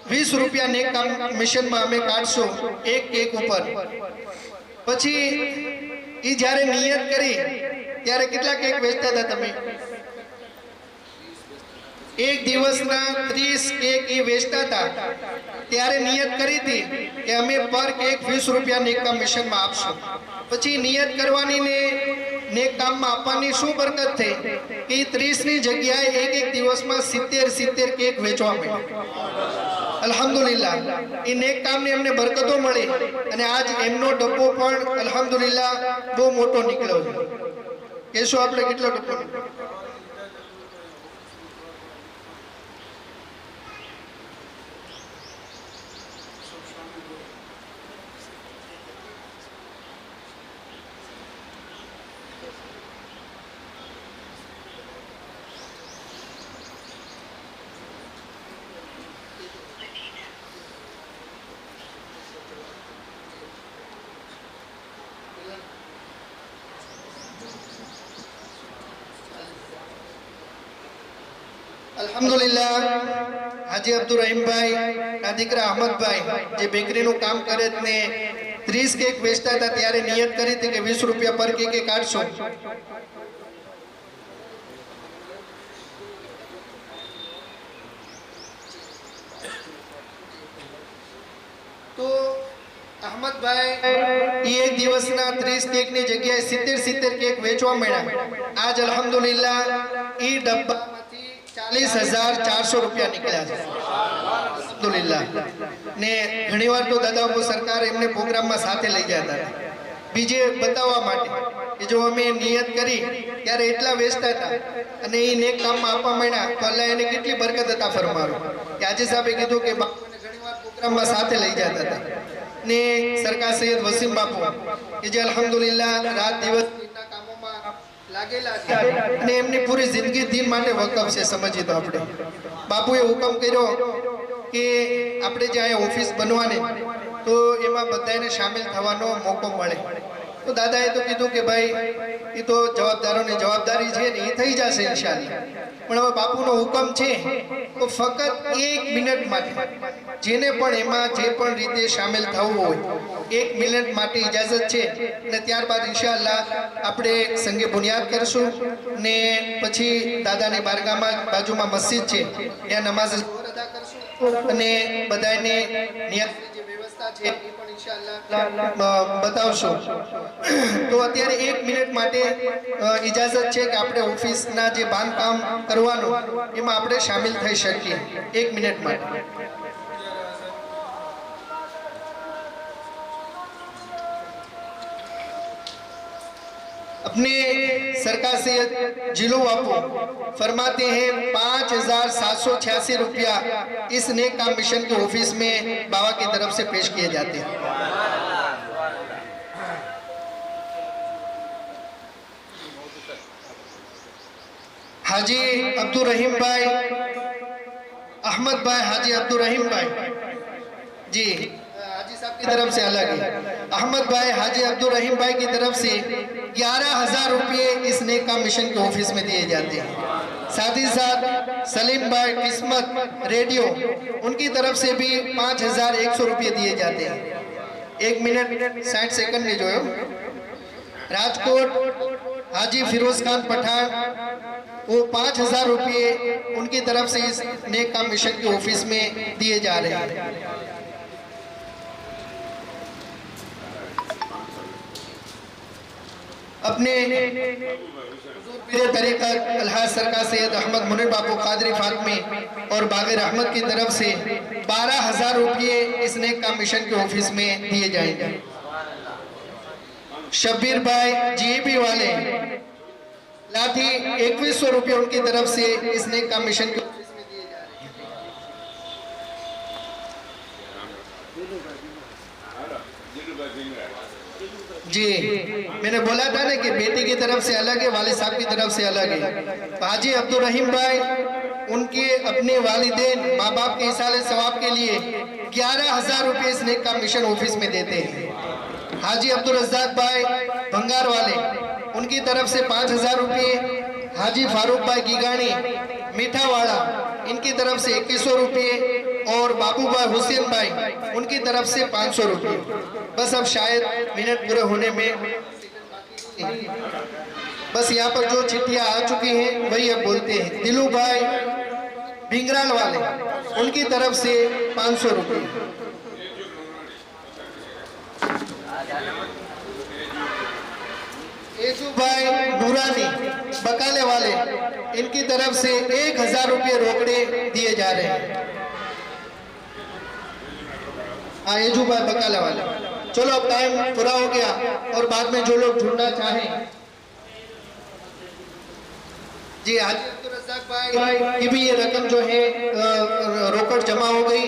20 रुपया नेक काम मिशन में हमें काटशो एक केक ऊपर। पछी ई जारे नियत करी त्यारे कितला केक वेचता था तमे? एक दिवस ना 30 केक ये वेचता था त्यारे नियत करी थी कि हमें पर केक 20 रुपया नेक काम मिशन में आपशो। पछी नियत करवानी ने नेक काम में आपवानी शू बरकत थे कि 30 ની જગ્યાએ એક દિવસમાં 70 કેક વેચવા મળ્યા। અલ્હમ્દુલિલ્લાહ એ નેક કામની અમને બરકતો મળી અને આજ એમનો ડબ્બો પણ અલ્હમ્દુલિલ્લાહ બહુ મોટો નીકળ્યો છે। કેશો આપણે કેટલો ડબ્બો? अल्हम्दुलिल्लाह हाजी अब्दुल रहीम भाई ना दीकरा अहमद भाई जे बेकरी નું કામ કરે ને 30 કેક વેચતા હતા ત્યારે નિયત કરી હતી કે 20 રૂપિયા પર કેક કાઢશો। તો અહમદ ભાઈ ये एक दिवस ना 30 केक ની જગ્યાએ 70 केक વેચવા મળ્યા। આજ અલ્હમ્દુલિલ્લાહ ઈ ડબ્બા 40,400 रुपया निकला है। अल्हम्दुलिल्लाह ने घणी वार तो दादा बापू सरकार एमने प्रोग्राम में साथे लई जाता था बीजे बतावा माटे कि जो हमें नियत करी त्यारे एटला वेचता था अने ई नेक काम में आपवा मळ्या तो अल्लाह एने केटली बरकत अता फरमावे कि આજે સાહેબે કીધું કે બાપુને ઘણી વાર પ્રોગ્રામ में साथे લઈ जाता था ने सरकार सैयद वसीम बापू कि जे अल्हम्दुलिल्लाह रात दिवस इतना कामों में लागेला છે અને એમની પૂરી જિંદગી દીન માટે વકફ છે। સમજી તો આપણે બાપુએ હુકમ કર્યો કે આપણે જે અહીંયા ઓફિસ બનવાની તો એમાં બધાને શામિલ થવાનો મોકો મળે। તો દાદાએ તો કીધું કે ભાઈ એ તો જવાબદારોની જવાબદારી છે ને એ થઈ જશે ઇન્શાઅલ્લાહ, પણ હવે બાપુનો હુકમ છે તો ફક્ત 1 મિનિટ માટે જેને પણ એમાં જે પણ રીતે શામિલ થવું હોય 1 મિનિટ માટે ઇજાજત છે અને ત્યારબાદ ઇન્શાઅલ્લાહ આપણે સંગે બુનિયાદ કરશું ને પછી દાદાની બારગાહમાં બાજુમાં મસ્જિદ છે ત્યાં નમાઝ અદા કરશું અને બધાને નિયતની જે વ્યવસ્થા છે એ પણ ઇન્શાઅલ્લાહ बतावशो। तो अत्यारे 1 मिनिट माटे इजाजत है कि આપણે ઓફિસના જે બાંધકામ કરવાનું એમાં આપણે શામિલ થઈ શકીએ 1 મિનિટ માટે। अपने सरकार से जिलो बापू फरमाते हैं 5,786 रुपया इस नेक काम मिशन के ऑफिस में बाबा की तरफ से पेश किए जाते हैं। हाजी अब्दुल रहीम भाई, अहमद भाई, हाजी अब्दुल रहीम भाई जी, हाजी साहब की तरफ से अलग है। अहमद भाई हाजी अब्दुल रहीम भाई की तरफ से 11,000 रुपये इस नेक काम मिशन के ऑफिस में दिए जाते हैं। साथ ही साथ सलीम भाई किस्मत रेडियो, उनकी तरफ से भी 5,100 रुपये दिए जाते हैं। 1 मिनट 60 सेकंड में जो है राजकोट हाजी फिरोज खान पठान, वो 5,000 रुपये उनकी तरफ से इस नेक काम मिशन के ऑफिस में दिए जा रहे हैं। अपने तरीक़त अलहाज सरकार सैयद अहमद मुनीर बापू कादरी फातमी और बाग़िर अहमद की तरफ से 12,000 रुपये इस नेक काम मिशन के ऑफिस में दिए जाएंगे। शब्बीर भाई जीबी वाले लाठी 2100 रुपये उनकी तरफ से इस नेक काम मिशन के ऑफिस में दिए जा रहे हैं। जी, मैंने बोला था ना कि बेटी की तरफ से अलग है, वालिद साहब की तरफ से अलग है। हाजी अब्दुल रहीम भाई उनके अपने वालिदैन माँ बाप के इसाले सवाब के लिए 11,000 रुपये इस नेक काम मिशन ऑफिस में देते हैं। हाजी अब्दुल रज़ाक भाई भंगार वाले, उनकी तरफ से 5,000 रुपये। हाजी फारूक भाई गिगानी मीठावाड़ा, इनकी तरफ से 2100 रुपये। और बाबू भाई हुसैन भाई, उनकी तरफ से 500 रुपये। बस अब शायद मिनट पूरे होने में, बस यहाँ पर जो चिट्ठियाँ आ चुकी हैं वही अब बोलते हैं। दिलू भाई भिंगराल वाले, उनकी तरफ से 500 रुपये। येजू भाई नूरानी बकाले वाले, इनकी तरफ से 1,000 रुपये रोकड़े दिए जा रहे हैं। हाँ, येजू भाई बकाले वाले। चलो अब टाइम पूरा हो गया और बाद में जो लोग जुड़ना चाहें जी, हाजी अब्दुल रज़ाक भाई की भी ये रकम जो है रोकड़ जमा हो गई।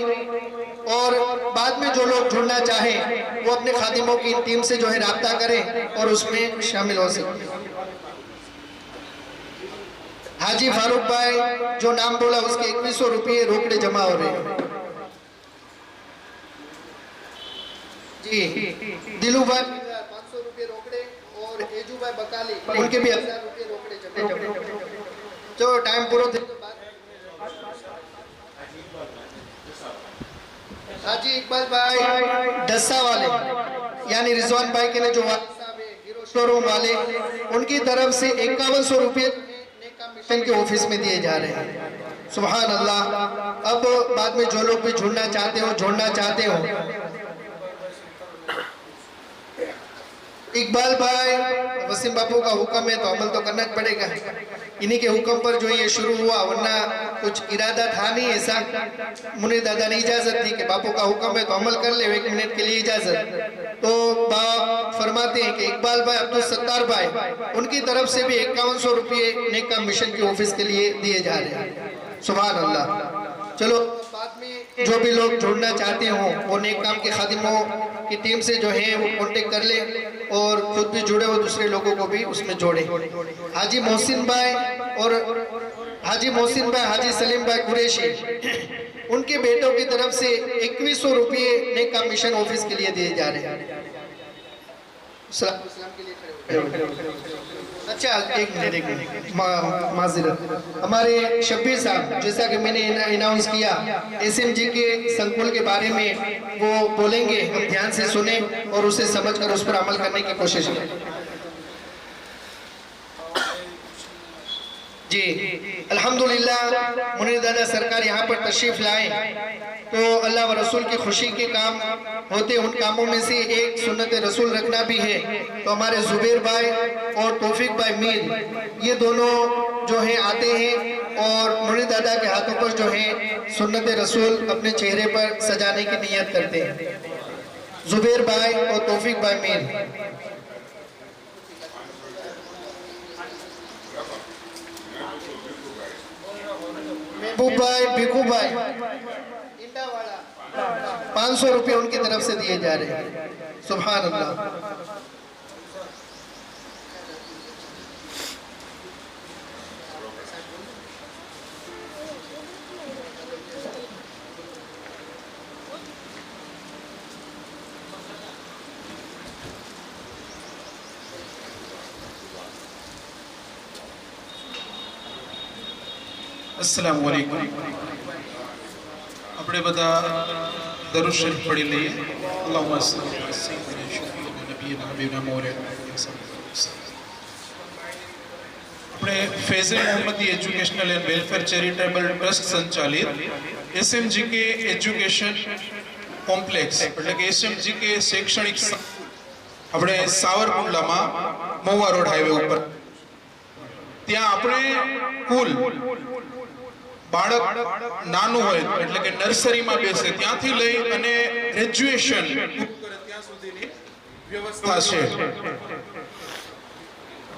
और बाद में जो लोग जुड़ना चाहें वो अपने खादिमों की टीम से जो है राब्ता करें और उसमें शामिल हो सकें। हाजी फारूक भाई जो नाम बोला उसके 2100 रुपये रोकड़े जमा हो रहे हैं जी। दिलू भाई 500 रुपये रोकड़े और एजू भाई बकाली, उनके भी 1000 रुपये रोकड़े जमा। तो टाइम पूरा थे तो हाजी इकबाल भाई डस्सा वाले, यानी रिजवान भाई के ने जो शोरूम वाले, उनकी तरफ से 5100 रुपये नेक काम मिशन के ऑफिस में दिए जा रहे हैं। सुभान अल्लाह। अब बाद में जो लोग भी जुड़ना चाहते हो इकबाल भाई, वसीम बापू का हुक्म है तो अमल तो करना पड़ेगा। इन्हीं के हुक्म पर जो ये शुरू हुआ, वरना कुछ इरादा था नहीं ऐसा। मुनीर दादा ने इजाजत दी कि बापू का हुक्म है तो अमल कर ले, 1 मिनट के लिए इजाजत। तो बाप फरमाते हैं कि इकबाल भाई अब्दुल सत्तार भाई, उनकी तरफ से भी 5100 रुपये नेक काम मिशन के ऑफिस के लिए दिए जा रहे हैं। सुभान अल्लाह। चलो बाद में जो भी लोग जुड़ना चाहते हो वो नेक काम के खादिमों की टीम से जो है वो कांटेक्ट कर ले और खुद भी जुड़े और दूसरे लोगों को भी उसमें जोड़े। हाजी मोहसिन भाई और हाजी सलीम भाई कुरैशी, उनके बेटों की तरफ से 2100 रुपये नेक काम मिशन ऑफिस के लिए दिए जा रहे हैं। अच्छा, एक मिनट माज़रत। हमारे शब्बीर साहब, जैसा कि मैंने अनाउंस किया, एसएमजी के संकुल के बारे में वो बोलेंगे, हम ध्यान से सुने और उसे समझकर उस पर अमल करने की कोशिश करें। जी अल्हम्दुलिल्लाह, मुनीर दादा सरकार यहाँ पर तशरीफ लाए तो अल्लाह व रसूल की खुशी के काम होते, उन कामों में से एक सुन्नत रसूल रखना भी है। तो हमारे जुबैर भाई और तौफीक भाई मीर, ये दोनों जो है आते हैं और मुनीर दादा के हाथों पर जो है सुन्नत रसूल अपने चेहरे पर सजाने की नियत करते हैं। जुबैर भाई और तौफीक भाई मीर। महबूब भाई, भिखू भाई, 500 रुपये उनकी तरफ से दिए जा रहे हैं। सुभान अल्लाह। अस्सलामु अलैकुम। આપણે બધા દરૂદ શરીફ પઢી લઈએ। અલ્લાહુમ્મા સલ્લી અલા સય્યિદિના શફીઇના નબીના હબીબના મૌલાના આપણે Faiz Mohammadi educational and welfare charitable trust સંચાલિત એસએમજીકે એજ્યુકેશન કોમ્પ્લેક્સ એટલે કે એસએમજીકે શૈક્ષણિક આપણે સાવરકુંડલામાં મહુવા રોડ હાઈવે ઉપર ત્યાં આપણે કુલ બાળક નાનું હોય એટલે કે નર્સરીમાં બેસે ત્યાંથી લઈ અને ગ્રેજ્યુએશન ત્યાં સુધીની વ્યવસ્થા છે।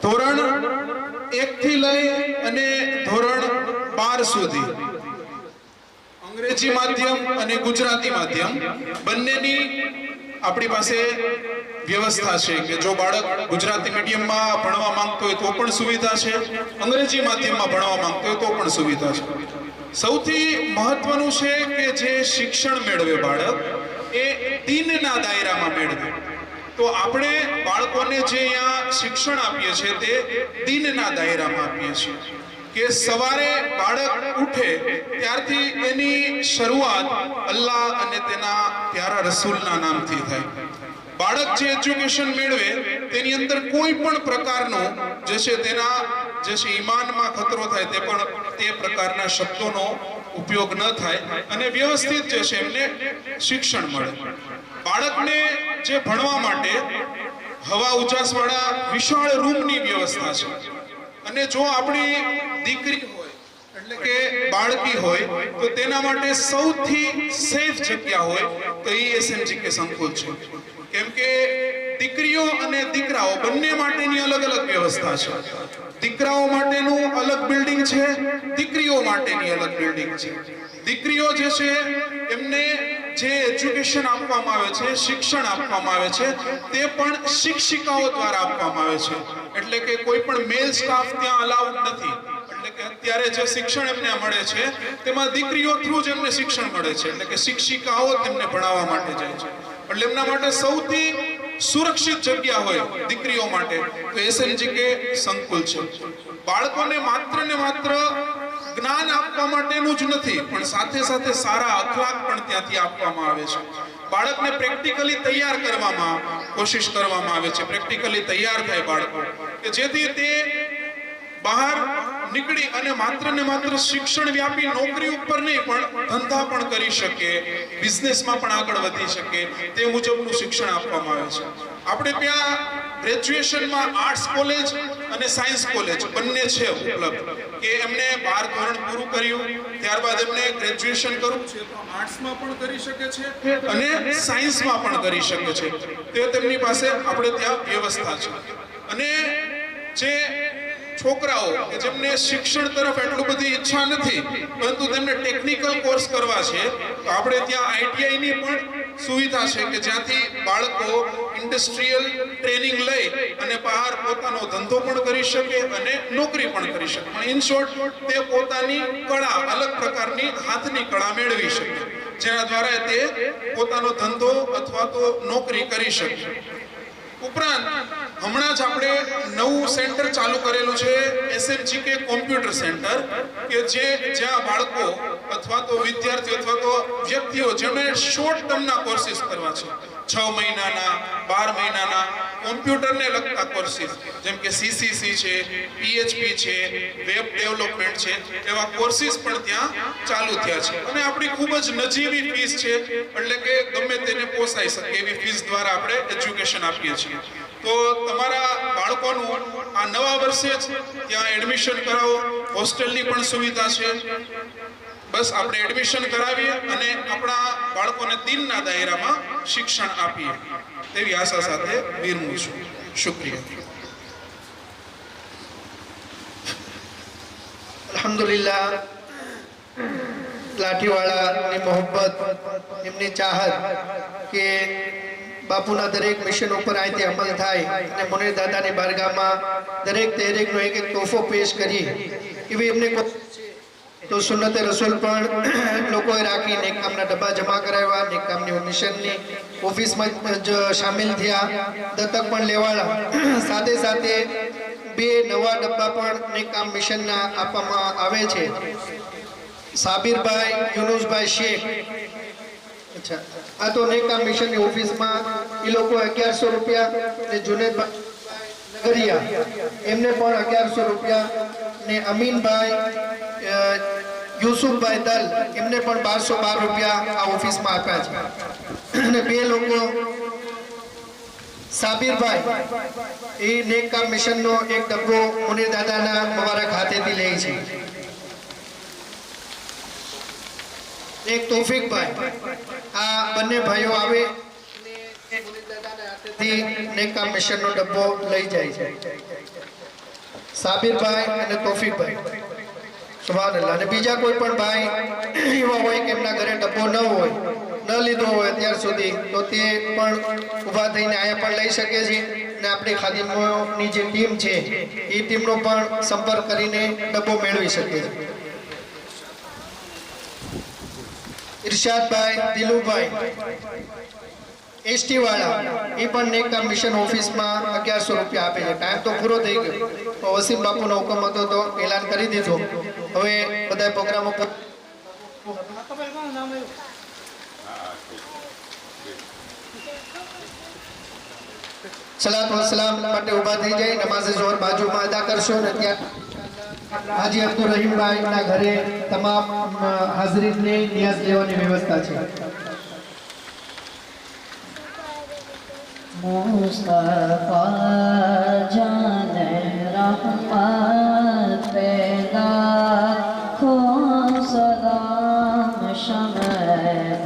ધોરણ 1 થી લઈ અને ધોરણ 12 સુધી અંગ્રેજી માધ્યમ અને ગુજરાતી માધ્યમ બંનેની આપણી પાસે વ્યવસ્થા છે કે જો બાળક ગુજરાતી મીડિયમમાં ભણવા માંગતો હોય તો પણ સુવિધા છે, અંગ્રેજી માધ્યમમાં ભણવા માંગતો હોય તો પણ સુવિધા છે। સૌથી મહત્વનું છે કે જે શિક્ષણ મેળવે બાળક એ દીનના દાયરામાં મેળવે। તો આપણે બાળકોને જે અહીંયા શિક્ષણ આપીએ છીએ તે દીનના દાયરામાં આપીએ છીએ કે સવારે બાળક ઉઠે ત્યારથી એની શરૂઆત અલ્લાહ અને તેના પ્યારા રસૂલના નામથી થાય। બાળક જે એજ્યુકેશન મેળવે તેની અંદર કોઈ પણ પ્રકારનો જે છે તેના જે છે ઈમાનમાં ખતરો થાય તે પ્રકારના શબ્દોનો ઉપયોગ ન થાય અને વ્યવસ્થિત જે છે એમને શિક્ષણ મળે। બાળકને જે ભણવા માટે હવા ઉજાસવાળા વિશાળ રૂમની વ્યવસ્થા છે અને જો આપણી દીકરી હોય એટલે કે બાળકી હોય તો તેના માટે સૌથી સેફ જગ્યા હોય તો એ એસએમજીકે સંકુલ છે। કેમ કે દીકરીઓ અને દીકરાઓ બંને માટેની અલગ અલગ વ્યવસ્થા છે। દીકરાઓ માટેનું અલગ બિલ્ડિંગ છે, દીકરીઓ માટેની અલગ બિલ્ડિંગ છે। દીકરીઓ જે છે એમને જે એજ્યુકેશન આપવામાં આવે છે, શિક્ષણ આપવામાં આવે છે તે પણ શિક્ષિકાઓ દ્વારા આપવામાં આવે છે એટલે કે કોઈ પણ મેલ સ્ટાફ ત્યાં અલાઉડ નથી। એટલે કે અત્યારે જે શિક્ષણ એમને મળે છે તેમાં દીકરીઓ થ્રુ જ એમને શિક્ષણ મળે છે એટલે કે શિક્ષિકાઓ તેમને ભણાવવા માટે જાય છે એટલે એમના માટે સૌથી સુરક્ષિત જગ્યા હોય દીકરીઓ માટે તો એસએમજીકે સંકુલ છે। બાળકોને માત્ર ને માત્ર જ્ઞાન આપવા માટેનું જ નથી પણ સાથે સાથે સારા અખલાક પણ ત્યાંથી આપવામાં આવે છે। બાળકને પ્રેક્ટિકલી તૈયાર કરવામાં કોશિશ કરવામાં આવે છે, પ્રેક્ટિકલી તૈયાર થાય બાળકો કે જેથી તે બહાર નીકળી અને માત્ર ને માત્ર શિક્ષણ વ્યાપી નોકરી ઉપર નહીં પણ ધંધા પણ કરી શકે, બિઝનેસમાં પણ આગળ વધી શકે તે મુજબનું શિક્ષણ આપવામાં આવે છે। આપણે ત્યાં ગ્રેજ્યુએશનમાં આર્ટ્સ કોલેજ અને સાયન્સ કોલેજ બંને છે ઉપલબ્ધ કે એમને 12 ધોરણ પૂરું કર્યું ત્યારબાદ એમને ગ્રેજ્યુએશન કરવું છે તો આર્ટ્સમાં પણ કરી શકે છે અને સાયન્સમાં પણ કરી શકે છે તે તેમની પાસે આપણે ત્યાં વ્યવસ્થા છે। અને જે છોકરાઓ કે જેમને શિક્ષણ તરફ એટલું બધી ઈચ્છા નથી પરંતુ તેમને ટેકનિકલ કોર્સ કરવા છે તો આપણે ત્યાં આઈટીઆઈ ની પણ સુવિધા છે કે જ્યાંથી બાળકો ઇન્ડસ્ટ્રીયલ ટ્રેનિંગ લઈ અને બહાર પોતાનો ધંધો પણ કરી શકે અને નોકરી પણ કરી શકે। ઇન શોર્ટ તે પોતાની કળા અલગ પ્રકારની હાથની કળા મેળવી શકે જેના દ્વારા તે પોતાનો ધંધો અથવા તો નોકરી કરી શકે। ઉપરાંત હમણાં જ આપણે નવું સેન્ટર ચાલુ કરેલું છે એસએમજીકે કોમ્પ્યુટર સેન્ટર કે જ્યાં બાળકો અથવા તો વિદ્યાર્થીઓ અથવા તો વ્યક્તિઓ જેમણે શોર્ટ ટર્મના કોર્સિસ કરવા છે 6 મહિનાના 12 મહિનાના કોમ્પ્યુટરને લગતા કોર્સિસ જેમ કે સીસીસી છે, પીએચપી છે, વેબ ડેવલપમેન્ટ છે એવા કોર્સિસ પણ ત્યાં ચાલુ થયા છે અને આપણી ખૂબ જ નજીવી ફીસ છે એટલે કે ગમે તેને પોસાઈ શકે એવી ફીસ દ્વારા આપણે એજ્યુકેશન આપીએ છીએ। તો તમારા બાળકોનું આ નવા વર્ષે જ ત્યાં એડમિશન કરાવો, હોસ્ટેલની પણ સુવિધા છે। બસ આપણે એડમિશન કરાવીએ અને આપણા બાળકોને દીનના દાયરામાં શિક્ષણ આપીએ તેવી આશા સાથે વિરમું છું। શુક્રિયા। अल्हम्दुलिल्लाह લાઠીવાળાની મોહબ્બત, એમની ચાહત કે બાપુના દરેક મિશન ઉપર અહીંથી અમલ થાય અને મુનીર દાદાની બારગાહમાં દરેકનો એક તોહફો પેશ કરીએ એવી એમને તો સુન્નતે રસૂલ પણ લોકોએ રાખી નેક કામના ડબ્બા જમા કરાવ્યા, નેક કામની મિશનની ઓફિસમાં જ સામેલ થયા, દત્તક પણ લેવાળા. સાથે સાથે 2 નવા ડબ્બા પણ નેક કામ મિશનના આપવામાં આવે છે. સાબિરભાઈ યુનુસભાઈ શેખ, અચ્છા આ તો નેક કામ મિશનની ઓફિસમાં એ લોકો 1100 રૂપિયા ને જુનેદભાઈ નગરિયા એમને પણ 1100 રૂપિયા ને અમીનભાઈ યુસુફભાઈ દલ એમને પણ 1212 રૂપિયા આ ઓફિસમાં આપ્યા છે. અને 2 લોકો સાબિરભાઈ એ નેક કામ મિશનનો એક ડબ્બો મુનીર દાદાના મુબારક હાથેથી લે છે. એક તોફિકભાઈ, આ બંને ભાઈઓ આવે મુનીર દાદાના હાથેથી નેક કામ મિશનનો ડબ્બો લઈ જાય છે. સાબિરભાઈ અને તોફિકભાઈ, સુભાનઅલ્લાહ. અને બીજા કોઈ પણ ભાઈ એવા હોય કે એમના ઘરે ડબ્બો ન હોય, ન લીધો હોય અત્યાર સુધી, તો તે પણ ઊભા થઈને અહીંયા પણ લઈ શકે છે. અને આપણી ખાદીમોની જે ટીમ છે એ ટીમનો પણ સંપર્ક કરીને ડબ્બો મેળવી શકે છે. ઇરશાદભાઈ, દિલુભાઈ એસટી વાળા એ પણ નેક કામ મિશન ઓફિસમાં 1100 રૂપિયા આપે છે. ટાઈમ તો પૂરો થઈ ગયો, તો વસીમ બાપુનો હુકમ હતો તો એલાન કરી દીધું. હવે બધા પ્રોગ્રામો પર સલાત વસલામ માટે ઊભા થઈ જાય, નમાઝે ઝોહર બાજુમાં અદા કરશો. ને ત્યાં હાજી અબ્દુલ રહીમભાઈના ઘરે તમામ હાજરીને નિયાઝ લેવાની વ્યવસ્થા છે. मुस्तफा जान रहमत पैदा खो सलाम शम्अ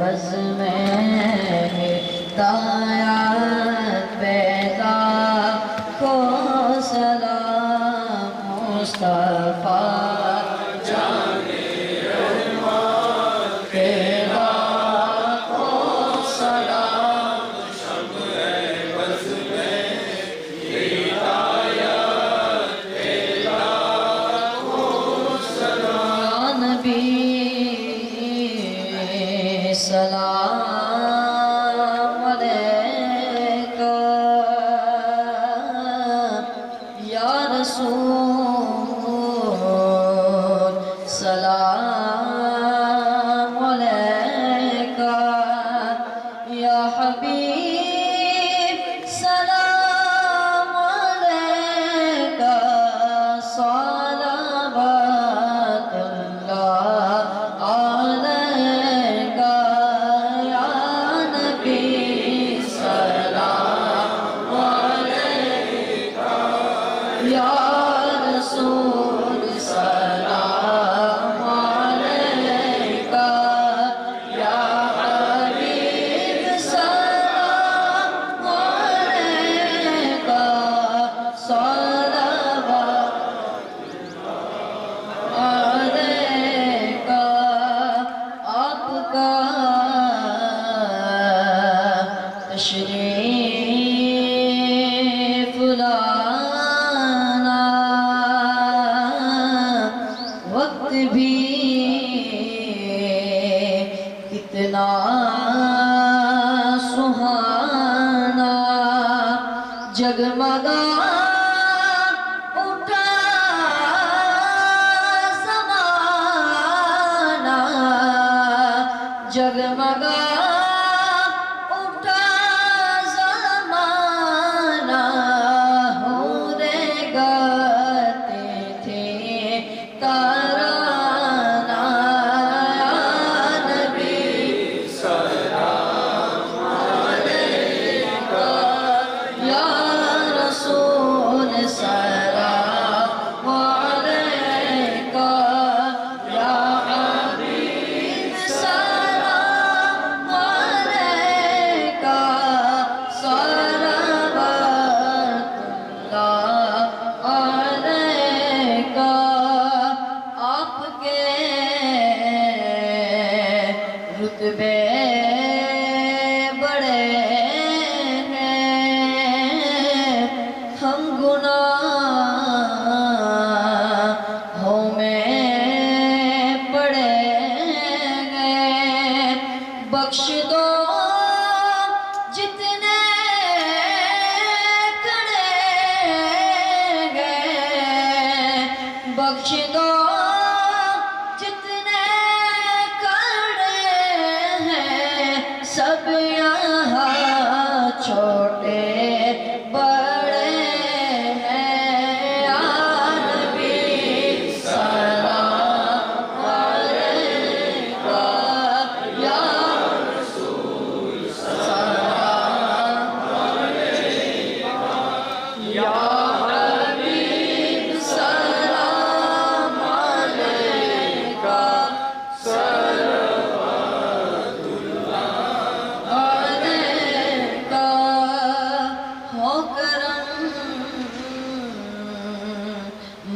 बज़ में हिदायत पैदा खो सलाम मुस्तफा जान रहमत पैदा खो सलाम सलाम अलैका या रसूल, सलाम अलैका या हबीब, सलाम अलैका सलावतुल्लाह अलैका या नबी, सलाम अलैका या रसूल, सलाम अलैका या हबीब, सलाम अलैका अलैका. आपका तशरीफ लाना वक्त भी कितना सुहाना, जगमगा उठा ज़माना, जगमगा उठा ज़माना. हूरे गाते थे तराना या नबी, सलाम अलैका या रसूल, सलाम अलैका या हबीब, सलाम रुतबे बड़े हैं, हम गुनाहों में पड़े हैं, बख्श दो जितने कड़े हैं, बख्श दो जितने कड़े हैं, सब यहाँ छोटे बड़े हैं। या नबी सलाम अलैका, या रसूल सलाम अलैका, या हबीब सलाम अलैका, सलवातुल्लाह अलैका। हो करम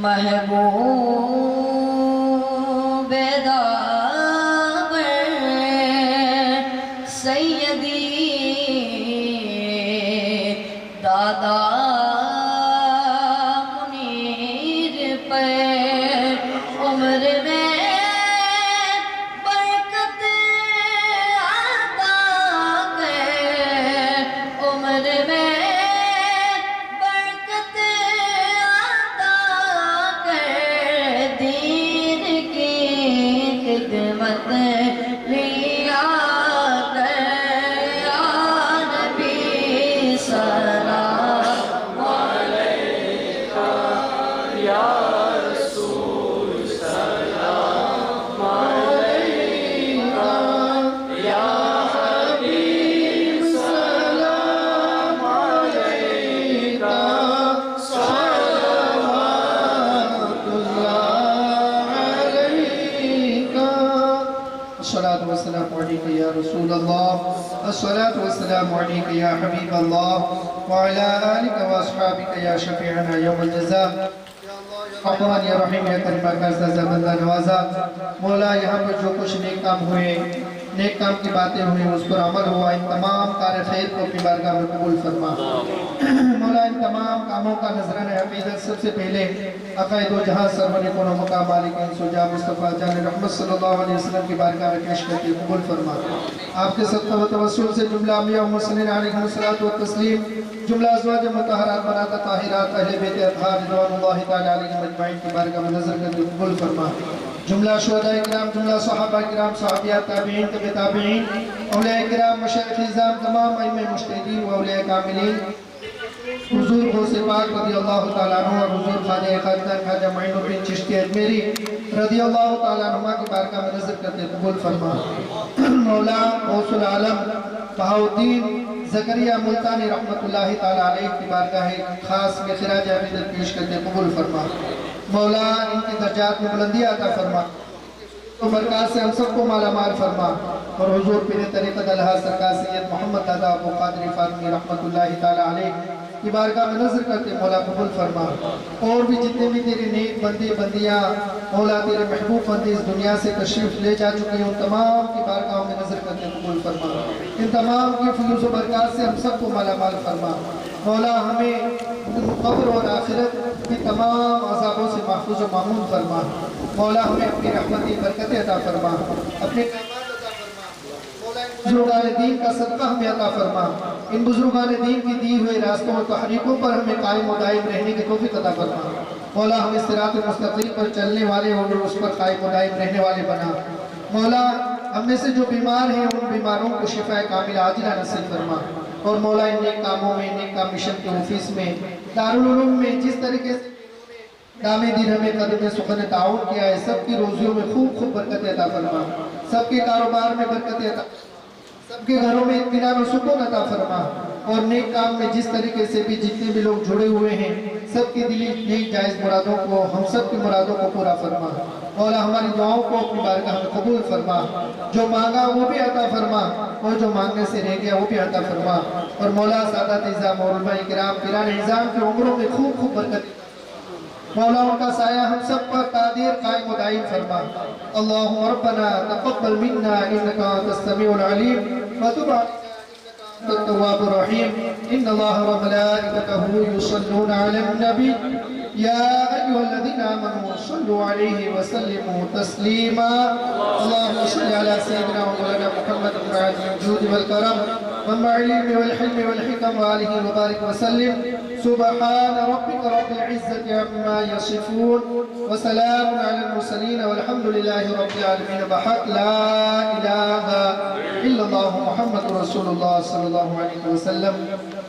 महबूब दावर सैयदी दादा मुनीर पे उम्र में बरकत आता है, उम्र में बरकत आता है, दीन की खिदमत लिया कर। या नबी सलाम अलैका, या रसूल सलाम अलैका, या हबीब सलाम अलैका, सलवातुल्लाह अलैका। अस्सलातु वस्सलामु अलैका या रसूल अल्लाह, अस्सलातु वस्सलामु अलैका या हबीब अल्लाह, व अला आलिका व अस्हाबिका या शफीअना यौमल जज़ा। रहमान या रहीम या करीम का बंदा नवाजा। मौला यहाँ पर जो कुछ नेक काम हुए, नेक काम की बातें हुई, उस पर अमल हुआ, इन तमाम कार्य खैर को अपनी बारगाह में कबूल फरमा। मौला इन तमाम कामों का नजराना हकीकत सबसे पहले अक़ाइद व जहां सरवर कोनो मकाम मालिक इंसुजा मुस्तफ़ा जान रहमत सल्लल्लाहु अलैहि वसल्लम की बारगाह में पेश करके कबूल फरमा। आपके सत्ता व तवस्सुल से जुमला अंबिया व मुरसलीन अलैहिमुस्सलातु व तस्लीम, जुमला अज़वाज मुतहहरात बनाता ताहिरात अहले बैत अतहार रिज़वानुल्लाहि तआला अलैहिम अजमईन की बारगाह में नजर करके कबूल फरमा। जुमला शुहदाए किराम, जुमला सहाबा किराम, सहाबियात, ताबीईन, तबे ताबीईन, औलियाए किराम, मशाइख निज़ाम, तमाम अइम्मे मुज्तहिदीन व औलियाए कामिलीन, हुजूर गौसे पाक रज़ियल्लाहु तआला अन्हु और हुजूर ख्वाजा खानदान ख्वाजा मोइनुद्दीन चिश्ती अजमेरी रज़ियल्लाहु तआला अन्हुमा की बारगाह में नजर करके कबूल फरमा। मौला गौसुल आलम बहाउद्दीन ज़करिया मुल्तानी रहमतुल्लाहि तआला अलैहि की बारगाह खास में खिराज अक़ीदत पेश करके कबूल फरमा। मौला इनकी दर्जात में बुलंदी अता फरमा, तो बरकत से हम सबको माला माल फरमा। और हुजूर पीर तरीक़त अलहा सरकार सैयद मोहम्मद दादा अबू क़ादिर फ़ातिमी रहमतुल्लाहि तआला अलैहि की बारगाह में नजर करके मौला कबूल फरमा। और भी जितने भी तेरे नेक बंदे बंदियाँ मौला तेरे महबूब बंदे इस दुनिया से तशरीफ ले जा चुके हैं, उन तमाम की बारगाह में नजर करके कबूल फरमा। इन तमाम की फयूज़ व बरकत से हम सबको माला माल फरमा। मौला हमें कब्र और आखिरत की तमाम अज़ाबों से महफूज़ व मामून फरमा। मौला हमें अपनी रहमती बरकत अता फरमा, अपने बुजुर्गान दीन का सदका हमें अता फरमा। इन बुजुर्गान दीन की दी हुए रास्तों और तहरीकों पर हमें कायम व दायम रहने की तौफीक अता फरमा। मौला हमें सिरात मुस्तकीम पर चलने वाले और उस पर कायम व दायम रहने वाले बना। मौला हम में से जो बीमार हैं उन बीमारों को शिफा कामिल आजिला नसीब फरमा। और मौला इन नेक कामों में, नेक काम मिशन के ऑफिस में, दारुल उलूम में जिस तरीके से दामे दिन हमें कदम सुखन ताउन किया है, सबकी रोजियों में खूब खूब बरकत अता फरमा, सबके कारोबार में बरकत अता, सबके घरों में इत्मीनान और सुकून अता फरमा। और नेक काम में जिस तरीके से भी जितने भी लोग जुड़े हुए हैं, सबकी दिली नेक जायज़ मुरादों को, हम सब की मुरादों को पूरा फरमा। मौला हमारी दुआओं को अपनी बारगाह में कबूल फरमा। जो मांगा वो भी अता फरमा, और जो मांगने से रह गया वो भी अता फरमा। और मौला सादात इज़ाम और उलमा इकराम, पिरान इज़ाम की उम्रों में खूब खूब बरकत मौला उनका साया हम सब पर कादिर कायम दायम फरमा। अल्लाहुम्मा रब्बना तक़ब्बल मिन्ना इन्नका अंतस समीउल अलीम व तुब अलैना तव्वाबुर रहीम। इन्नल्लाहा व मलाइकतहु युसल्लूना अलन नबी या अय्युहल्लज़ीना आमनू सल्लु अलैहि व सल्लिमू तस्लीमा। अल्लाहुम्मा सल्लि अला सय्यिदिना व मौलाना मुहम्मद मअल जूद वल करम व मअल इल्म वल हिल्म वल हिकम व आलिहि व बारिक व सल्लिम। सुब्हान रब्बिका रब्बिल इज्जति अम्मा यसिफून व सलामुन अलल मुरसलीन वल्हम्दुलिल्लाहि रब्बिल आलमीन। बहक ला इलाहा इल्लल्लाहु मुहम्मदुर रसूलुल्लाह सल्लल्लाहु अलैहि वसल्लम।